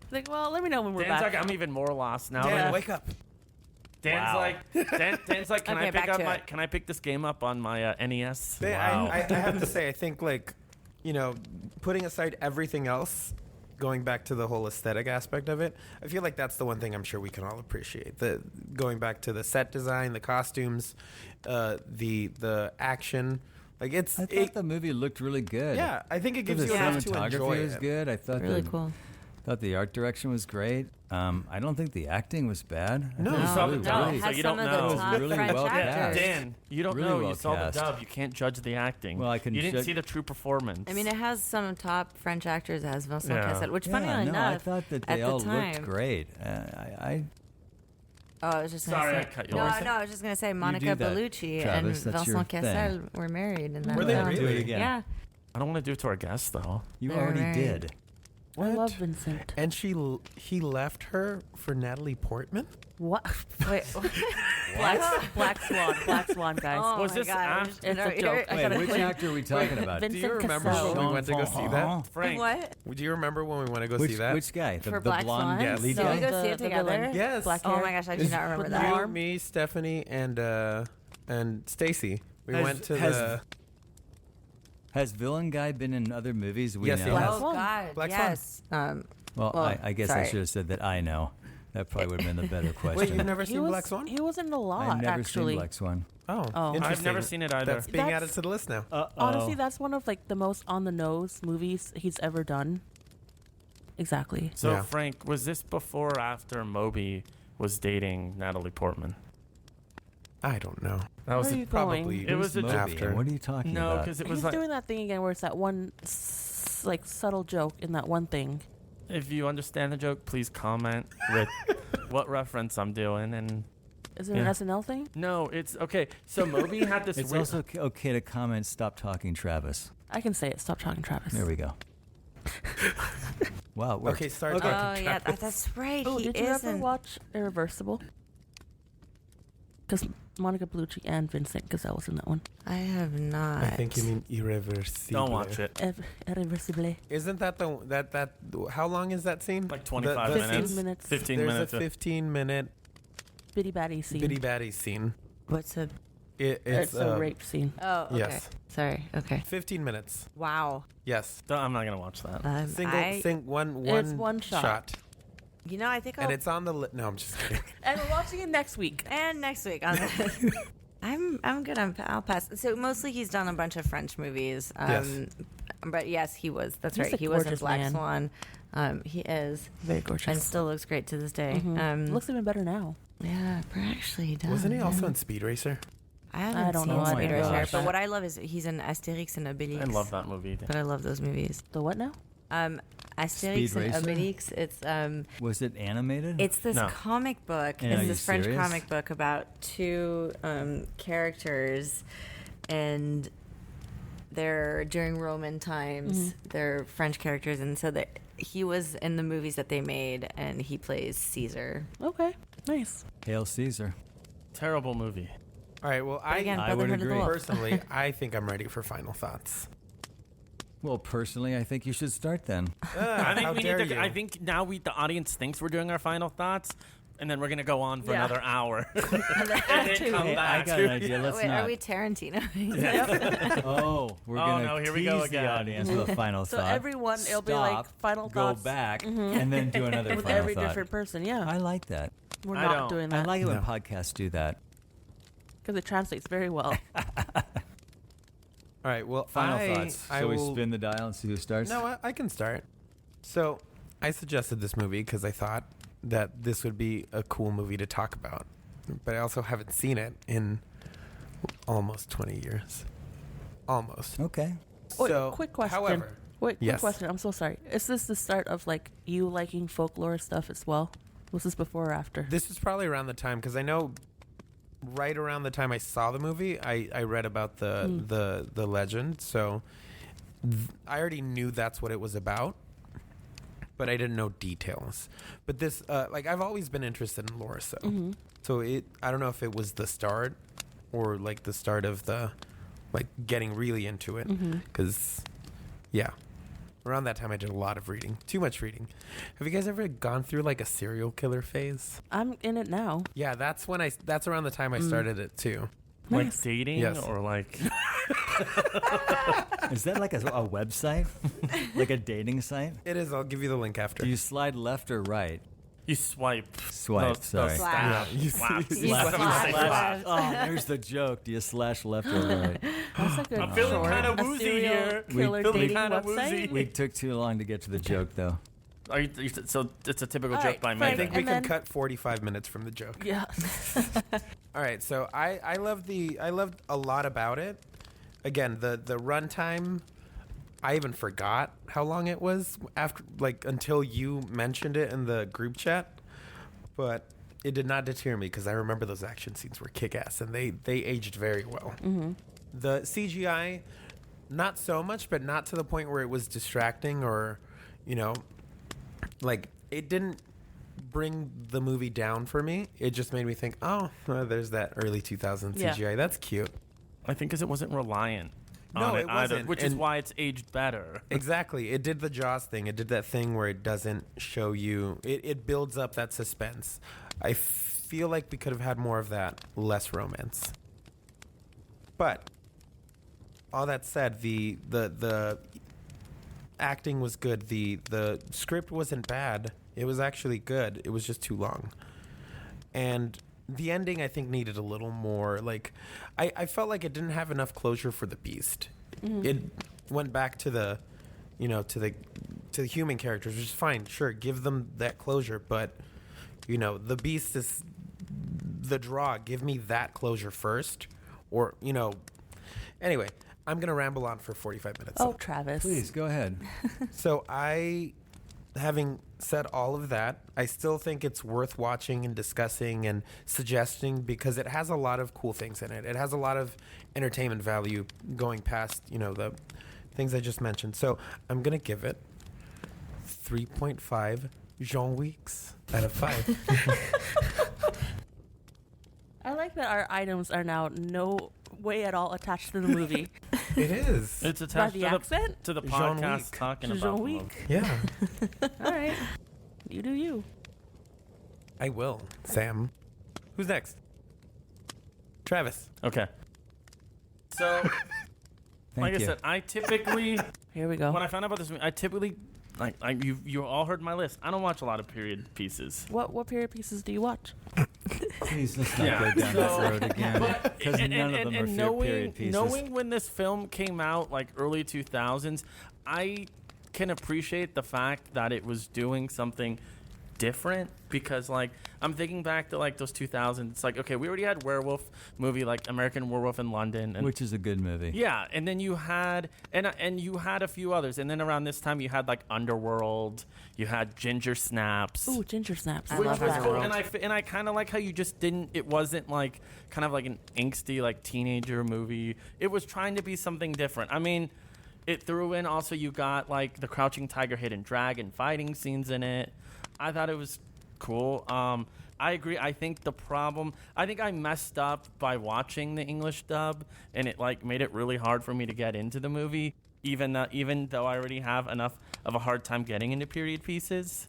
Like, well, let me know when we're Dan's back. like, I'm even more lost now. Dan, man. wake up! Dan's Wow. like, Dan's like, can Okay, I pick back up to my? it. Can I pick this game up on my NES? Wow. I have to say, I think like, you know, putting aside everything else, going back to the whole aesthetic aspect of it, I feel like that's the one thing I'm sure we can all appreciate. The going back to the set design, the costumes, the action. Like I thought the movie looked really good. yeah, I think it gives The you enough to cinematography enjoy was it. good. I thought Really cool. thought the art direction was great. I don't think the acting was bad. I No. thought it You was saw the really, dub, really- so has you some don't of the know. top Really French well actors. cast. Dan, you don't Really know. well You saw cast. the dub. You can't judge the acting. Well, I can You didn't judge- see the true performance. I mean, it has some top French actors. It has Vincent Yeah. Cassel, which, Yeah, funny no, enough, I thought that at they the all time, looked great. I Oh, I was just gonna Sorry, say. I cut you no, off. no, I was just gonna say Monica do that, Bellucci Travis, and that's your Vincent Cassel thing. were married in that Were they film. really? do it again. Yeah. I don't want to do it to our guests though. You They're already married. did. I love Vincent. And he left her for Natalie Portman. What? Wait. Black Swan, guys. Oh Was my this God, after- It's a joke. I Wait, gotta which clear- actor are we talking about? Vincent Do you remember Cassel. when we went to go see that? Frank. What? Do you remember when we went to go see that? Which guy? The For Black blonde Swan? lead Yes. Did we guy? go see it The together? villain. Yes. Black Oh hair. my gosh, I do not remember With that. the You, arm? me, Stephanie, and Stacy. We went to the. Has villain guy been in other movies? We Yes, he know. has. Oh Swan. God, Black Swan. yes. Well, Well, I guess I sorry. should have said that I know. That probably would have been the better question. Wait, you've never He seen was, Black Swan? He was in a lot, I've never actually. seen Black Swan. Oh, Oh. interesting. I've never seen it either. That's being That's- added to the list now. Honestly, that's one of like the most on the nose movies he's ever done. Exactly. So Yeah. Frank, was this before or after Moby was dating Natalie Portman? I don't know. That was Where are you Probably. going? It was a Moby, after. What are you talking no, about? because it was He's like doing that thing again where it's that one like subtle joke in that one thing. if you understand the joke, please comment with what reference I'm doing. And Is it Yeah. an SNL thing? no, it's okay. So Moby had this. It's weird, also okay to comment, stop talking, Travis. I can say it. Stop talking, Travis. There we go. Wow, it worked. Okay, start Oh talking. yeah, Travis. that's right. Oh, he did you ever isn't. watch Irreversible? Because Monica Bellucci and Vincent Cassel was in that one. I have not. I think you mean irreversible. don't watch it. Irreversible. Isn't that the that? How long is that scene? Like 25 The- 15 minutes. minutes. 15 There's minutes. a 15-minute Bitty batty scene. bitty batty scene. What's a? It's a rape scene. Oh, okay. Yes. Sorry. Okay. 15 minutes. Wow. Yes. I'm not gonna watch that. One shot. shot. You know, I think And I'll. it's on the no, I'm just kidding. And we're watching it next week. And next week on the. I'm good. I'll pass. So mostly he's done a bunch of French movies. Yes. But yes, he was. That's He's right. a He was in gorgeous Black man. Swan. He is, Very gorgeous. and still looks great to this day. Mhm. Looks even better now. Yeah, actually he does. Wasn't he also in Speed Racer? I haven't I don't seen know. I Speed didn't Racer, watch but that. what I love is he's in Asterix and Obelix. I love that movie. But I love those movies. The what now? Asterix Speed and Racer? Obelix. Was it animated? It's this No. comic book. And are It's you this French serious? comic book about two characters, and they're during Roman times. They're French characters, and so that he was in the movies that they made, and he plays Caesar. Okay. Nice. Hail Caesar. Terrible movie. All right. Well, But again, I would Brotherhood of the agree. Wolf. personally, I think I'm ready for final thoughts. Well, personally, I think you should start then. I think how we dare need to. you. I think now the audience thinks we're doing our final thoughts, and then we're gonna go on for Yeah. another hour, and then come Hey, I back. got an idea. Let's Wait, not. are we Tarantino? Oh, we're Oh, gonna no, here we tease go the again. audience with a final So thought. everyone, it'll be like Stop, final go thoughts back, and then do another with final every thought. different person. Yeah. I like that. We're I not don't. doing I that like it when No. podcasts do that. because it translates very well. All right. Well, Final thoughts. I Shall we will, spin the dial and see who starts? No, I can start. So I suggested this movie because I thought that this would be a cool movie to talk about. But I also haven't seen it in almost 20 years. Almost. Okay. Wait, So, quick question. However, Wait, quick yes. question. I'm so sorry. Is this the start of like you liking folklore stuff as well? Was this before or after? This is probably around the time because I know right around the time I saw the movie, I read about the legend. So I already knew that's what it was about, but I didn't know details. But this, I've always been interested in lore, so so I don't know if it was the start or like the start of the like getting really into it because yeah. Around that time, I did a lot of reading. Too much reading. Have you guys ever gone through like a serial killer phase? I'm in it now. Yeah, that's around the time I started it too. Like Nice. dating Yes. or like Is that like a website? Like a dating site? It is. I'll give you the link after. Do you slide left or right? you swipe. Swipe, sorry. Slap. you Slap. You Slap. slap. Slap. Oh, there's the joke. Do you slash left or right? That's a good I'm feeling short. kinda A woozy serial here. Killer Feeling dating kinda website. woozy. We took too long to get to the joke, though. So it's a typical All joke right, by me. Frank, I think we And can then- cut 45 minutes from the joke. Yeah. All right, so I loved a lot about it. Again, the runtime, I even forgot how long it was after until you mentioned it in the group chat. But it did not deter me because I remember those action scenes were kick-ass and they aged very well. The CGI, not so much, but not to the point where it was distracting or, it didn't bring the movie down for me. It just made me think, oh, well, there's that early 2000s Yeah. CGI. That's cute. I think because it wasn't reliant No, on it it either, wasn't. which is And- why it's aged better. Exactly. It did the Jaws thing. It did that thing where it doesn't show you. It builds up that suspense. I feel like we could have had more of that, less romance. But all that said, the acting was good. The script wasn't bad. It was actually good. It was just too long. And the ending, I think, needed a little more. I felt like it didn't have enough closure for the beast. It went back to the human characters, which is fine. Sure, give them that closure, but the beast is the draw. Give me that closure first, or Anyway, I'm gonna ramble on for 45 minutes. Oh, Travis. Please, go ahead. So having said all of that, I still think it's worth watching and discussing and suggesting because it has a lot of cool things in it. It has a lot of entertainment value going past, the things I just mentioned. So I'm going to give it 3.5 Jean Weeks out of 5. I like that our items are now no way at all attached to the movie. It is. It's By attached the to accent? the Jean-Luc. podcast talking about Jean-Luc. the movie. Yeah, All right. You do you. I will. Sam. Who's next? Travis. Okay. So, Thank like you. I said, I typically Here we go. when I found out about this movie, I typically you all heard my list. I don't watch a lot of period pieces. What period pieces do you watch? Please, let's not Yeah. go down So- that road again. Because none of them are period pieces. knowing when this film came out, like early 2000s, I can appreciate the fact that it was doing something different because I'm thinking back to those 2000s. It's okay, we already had werewolf movie like American Werewolf in London, and Which is a good movie. yeah, and then you had and you had a few others, and then around this time you had Underworld, you had Ginger Snaps. Ooh, Ginger Snaps. I Which love was that. cool, and I kind of like how you just didn't. It wasn't kind of an angsty teenager movie. It was trying to be something different. I mean, it threw in also you got the Crouching Tiger, Hidden Dragon fighting scenes in it. I thought it was cool. I agree. I think I messed up by watching the English dub, and it made it really hard for me to get into the movie, even though I already have enough of a hard time getting into period pieces.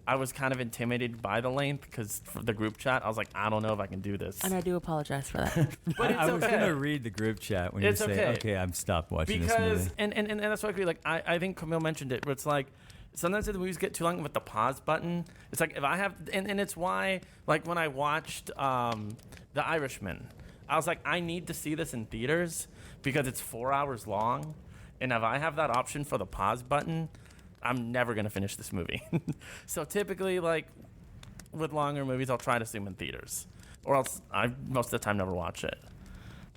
I was kind of intimidated by the length because for the group chat, I was like, I don't know if I can do this. And I do apologize for that. But it's I was okay. going to read the group chat when It's you say, okay. I've stopped watching this Because movie. and that's what I agree. I think Camille mentioned it, where it's sometimes the movies get too long with the pause button. It's if I have and it's why when I watched The Irishman, I was I need to see this in theaters because it's 4 hours long, and if I have that option for the pause button, I'm never going to finish this movie. So typically, like, with longer movies, I'll try to see them in theaters. Or else I, most of the time, never watch it.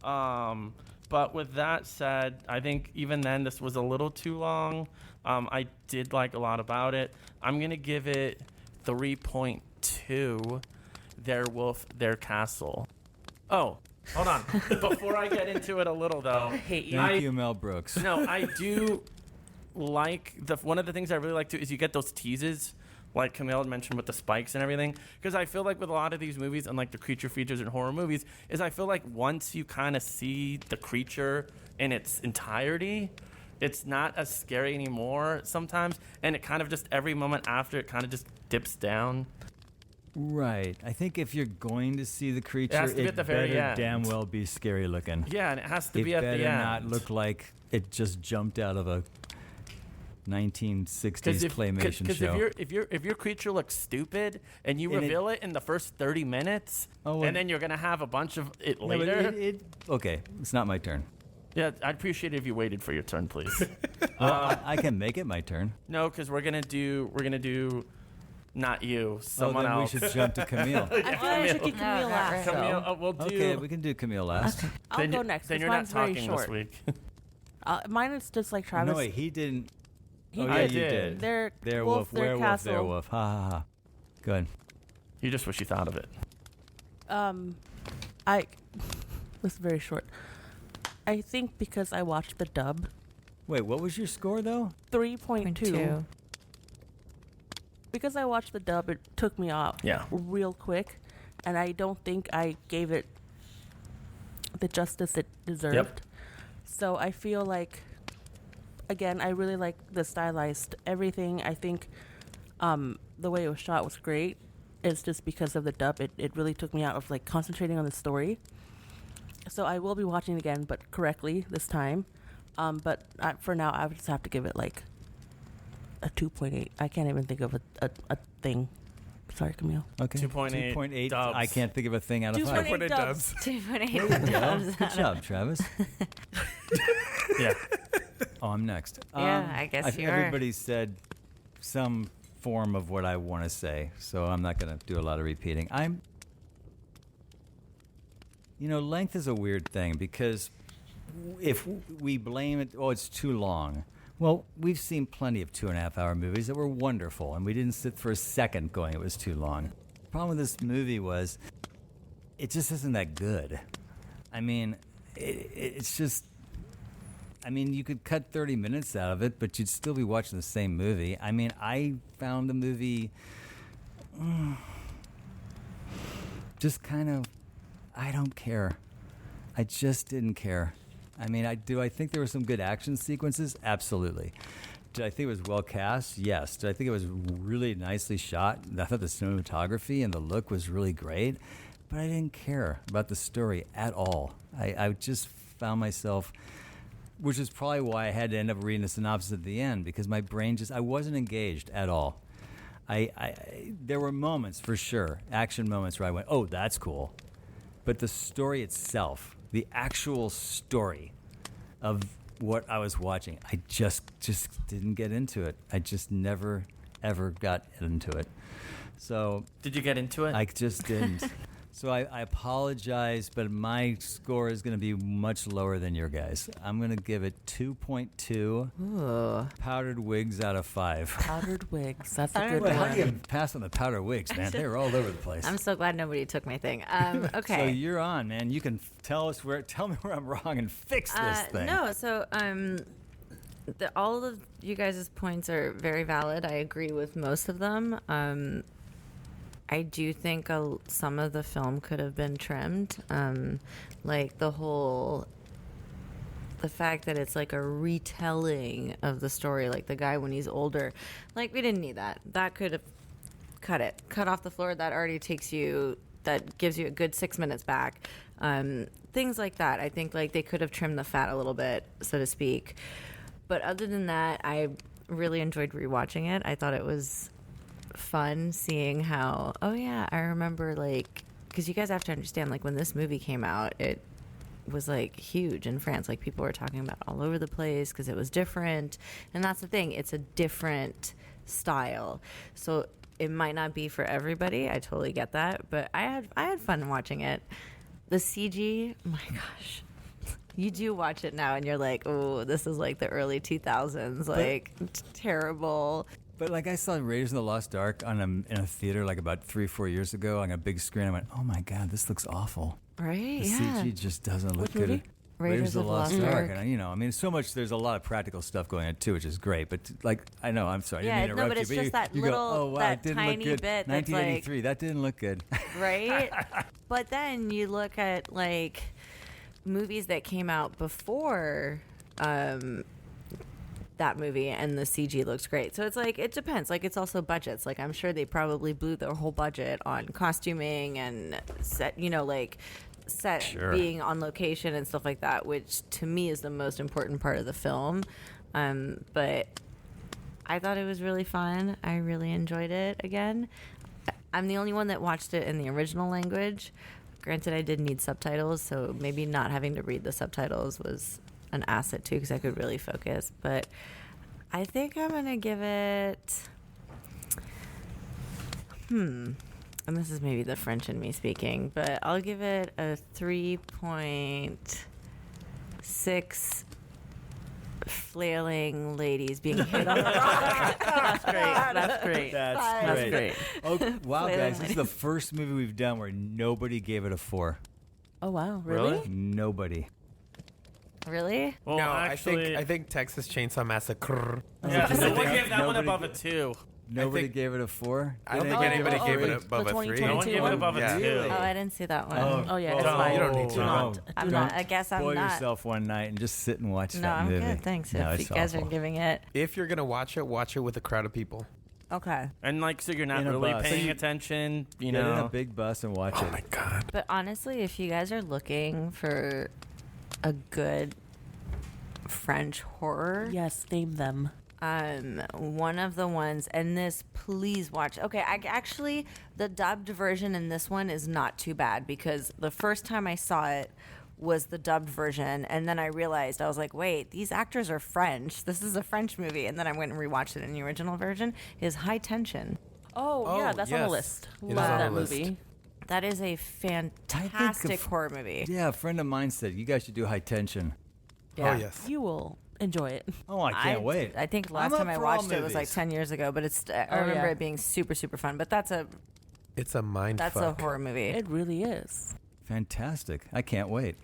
But with that said, I think even then, this was a little too long. I did like a lot about it. I'm going to give it 3.2, Their Wolf, Their Castle. Oh, hold on. Before I get into it a little, though. I hate you. Thank you, Mel Brooks. No, I do like one of the things I really like too is you get those teases, like Camille had mentioned with the spikes and everything. Because I feel like with a lot of these movies and like the creature features and horror movies, is I feel like once you kind of see the creature in its entirety, it's not as scary anymore sometimes, and it kind of just every moment after it kind of just dips down. Right. I think if you're going to see the creature, has to be it at the very better end. damn well be scary looking. Yeah, and it has to It be at the better end. not look like it just jumped out of a 1960s claymation show. If your creature looks stupid and you And reveal it in the first 30 minutes, and then you're gonna have a bunch of it Yeah, but later. okay, it's not my turn. Yeah, I'd appreciate it if you waited for your turn, please. I can make it my turn. No, because we're gonna do not you, someone then else. we should jump to Camille. I feel like I should keep No, Camille not last. right. Camille, though. we'll do. Okay, we can do Camille last. I'll then go you- next. Then 'cause you're not mine's very talking short. this week. Mine is just like Travis. No, wait, he didn't. He oh, did. yeah, I you did. did. Their wolf, their werewolf, castle. their wolf. Ha ha ha. Good. You just wish you thought of it. I this is very short. I think because I watched the dub, Wait, what was your score though? 3.2. Because I watched the dub, it took me off Yeah. real quick, and I don't think I gave it the justice it deserved. So I feel like, again, I really like the stylized everything. I think the way it was shot was great. It's just because of the dub, it really took me out of like concentrating on the story. So I will be watching it again, but correctly this time. But for now, I would just have to give it like a 2.8. I can't even think of a thing. Sorry, Camille. Okay. 2.8 2.8. dubs. I can't think of a thing out of 5. 2.8 dubs. 2.8 dubs. Good job, Travis. Yeah. Oh, I'm next. Yeah, I guess you are. Everybody said some form of what I want to say, so I'm not going to do a lot of repeating. Length is a weird thing because if we blame it, oh, it's too long. Well, we've seen plenty of 2.5-hour movies that were wonderful, and we didn't sit for a second going it was too long. The problem with this movie was it just isn't that good. I mean, it's just... I mean, you could cut 30 minutes out of it, but you'd still be watching the same movie. I mean, I found the movie just kind of... I don't care. I just didn't care. I mean, do I think there were some good action sequences? Absolutely. Did I think it was well cast? Yes. Did I think it was really nicely shot? I thought the cinematography and the look was really great, but I didn't care about the story at all. I just found myself, which is probably why I had to end up reading the synopsis at the end, because my brain I wasn't engaged at all. There were moments, for sure, action moments where I went, oh, that's cool. But the story itself, the actual story of what I was watching, I just didn't get into it. I just never, ever got into it. So Did you get into it? I just didn't. So I apologize, but my score is going to be much lower than your guys. I'm going to give it 2.2 powdered wigs out of 5. Powdered wigs. That's a Powdered good Well, how one. do you pass on the powder wigs, man? They were all over the place. I'm so glad nobody took my thing. So Okay. you're on, man. You can tell me where I'm wrong and fix this thing. No, so all of you guys' points are very valid. I agree with most of them. I do think some of the film could have been trimmed. Like the fact that it's like a retelling of the story, like the guy when he's older. Like, we didn't need that. That could have cut off the floor. That already that gives you a good 6 minutes back. Things like that. I think like they could have trimmed the fat a little bit, so to speak. But other than that, I really enjoyed rewatching it. I thought it was fun seeing how, oh yeah, I remember, like, because you guys have to understand, like, when this movie came out, it was like huge in France. Like people were talking about it all over the place because it was different. And that's the thing. It's a different style. So it might not be for everybody. I totally get that. But I had fun watching it. The CG, my gosh. You do watch it now and you're like, oh, this is like the early 2000s. Like, terrible. But like I saw Raiders of the Lost Ark in a theater like about 3-4 years ago on a big screen. I went, oh my God, this looks awful. Right? The Yeah. CG just doesn't look Which good. movie? Raiders of the Lost Ark. And, you know, I mean, so much. There's a lot of practical stuff going on too, which is great. But like, I know, I'm sorry, I Yeah, didn't no, interrupt but you. it's But just you, that you little- go, oh wow, that it didn't tiny look good. bit that's 1983, that didn't look good. Right? But then you look at like movies that came out before that movie and the CG looks great. So it's like, it depends. Like, it's also budgets. Like, I'm sure they probably blew their whole budget on costuming and set, you know, like set Sure. being on location and stuff like that, which to me is the most important part of the film. But I thought it was really fun. I really enjoyed it again. I'm the only one that watched it in the original language. Granted, I did need subtitles, so maybe not having to read the subtitles was an asset too, because I could really focus. But I think I'm gonna give it. And this is maybe the French in me speaking, but I'll give it a 3.6 flailing ladies being hit on the rock. That's great. That's great. That's great. Oh, wow, Flailing guys, this is the ladies. first movie we've done where nobody gave it a 4. Oh wow, really? Really? Nobody. Really? Well, no, actually, I think Texas Chainsaw Massacre. yeah, someone Nobody- gave that one nobody- above a 2. Nobody think- gave it a 4. I don't think anybody oh, gave oh, it above the a 3. 2022 No one gave it above Yeah. a 2. Really? Oh, I didn't see that one. Oh yeah, it's Well, fine. you don't need to. Do not. No. I'm do not. I guess I'm Spoil not. yourself one night and just sit and watch No, that I'm movie. good. Thanks. No, If it's you guys awful. are giving it. If you're gonna watch it with a crowd of people. Okay. And like, so you're not In a really bus. paying So you- attention, you Get in a know. big bus and watch Oh it. my God. But honestly, if you guys are looking for a good French horror, Yes, name them. one of the ones, and this, please watch. Okay, actually, the dubbed version in this one is not too bad, because the first time I saw it was the dubbed version, and then I realized, I was like, wait, these actors are French. This is a French movie. And then I went and rewatched it in the original version. Is High Tension. Oh, yeah, Oh, that's on the yes. list. It Love is on that the list. movie. That is a fantastic horror movie. Yeah, a friend of mine said you guys should do High Tension. Yeah. Oh yes. You will enjoy it. Oh, I can't wait. I think I'm last up time I for all watched it was like movies. 10 years ago, but it's I Oh, remember yeah. it being super, super fun. But that's a It's a mind that's fuck. a horror movie. It really is. Fantastic. I can't wait.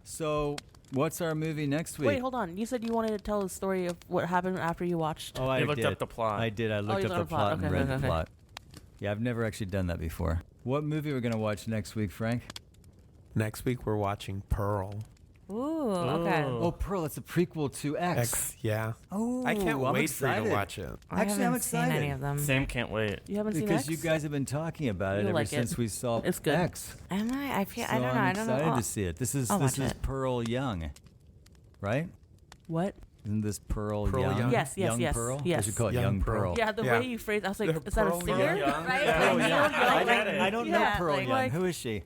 So, what's our movie next week? Wait, hold on. You said you wanted to tell the story of what happened after you watched. Oh, I You looked did. up the plot. I did. I looked you up looked the up the plot. plot and Okay, read okay, the okay. plot. Yeah, I've never actually done that before. What movie are we going to watch next week, Frank? Next week we're watching Pearl. Ooh, okay. Ooh. Oh, Pearl. It's a prequel to X. X, yeah. Oh, I can't I'm wait for you excited. to watch it. I Actually, I'm haven't seen any excited. of them. Sam can't wait. You haven't seen Because X? you guys have been talking about it You'll ever like it. since we saw It's good. X. Am I? So I don't know. I'm I don't know. excited to see it. This is I'll this watch is it. Pearl Young, right? What? Isn't this Pearl, Pearl Young? Young? Yes, yes, Young yes, Pearl? yes. I should call it Young Young Pearl. Pearl. Yeah, the Yeah. way you phrased, I was like, The is that a Pearl singer? Young? Right? Yeah. Pearl Like, Young. Neil Young, I don't know yeah, Pearl like- Young. Who is she?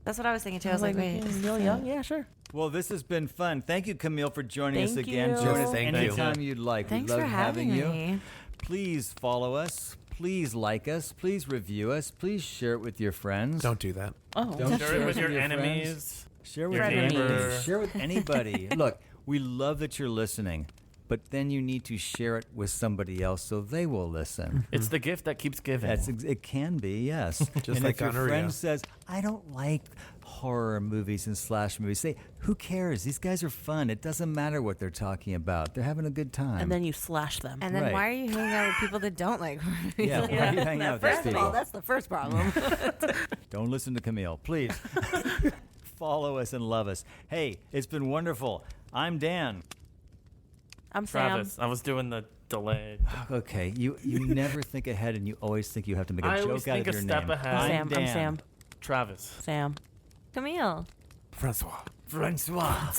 That's what I was thinking too. I was like, like, wait. Neil Young? Yeah, sure. Well, this has been fun. Thank you, Camille, for joining us Thank again. you. Join us Yes, thank you. anytime you'd like. Thanks we for love having you. me. Please follow us. Please like us. Please review us. Please share it with your friends. Don't do that. Oh, Don't Share it with your friends. enemies. Share with your your neighbor. neighbors. Share with anybody. Look, we love that you're listening, but then you need to share it with somebody else so they will listen. It's the gift that keeps giving. It can be, yes. Just and like if your gonorrhea. friend says, I don't like horror movies and slash movies, say, who cares? These guys are fun. It doesn't matter what they're talking about. They're having a good time. and then you slash them. And then Right. why are you hanging out with people that don't like horror movies? Yeah, why are you hanging out with these First of all, people? that's the first problem. Don't listen to Camille, please. Follow us and love us. Hey, it's been wonderful. I'm Dan. I'm Sam. Travis, I was doing the delay. Okay, you never think ahead, and you always think you have to make a I always joke out think of a your step name. ahead. I'm I'm Sam. I'm Dan. Sam. Travis. Sam. Camille. Francois. Francois.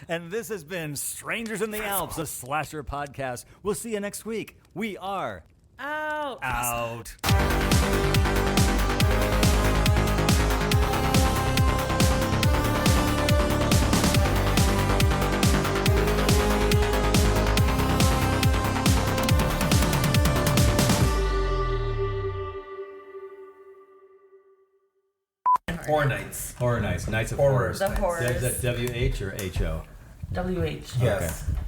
And this has been Strangers in the Alps, a slasher podcast. We'll see you next week. We are Out. out. Horror Nights. Horror Nights. Nights of Horrors. Horrors. The Horrors. Is that WH or HO? WH. Yes. Okay.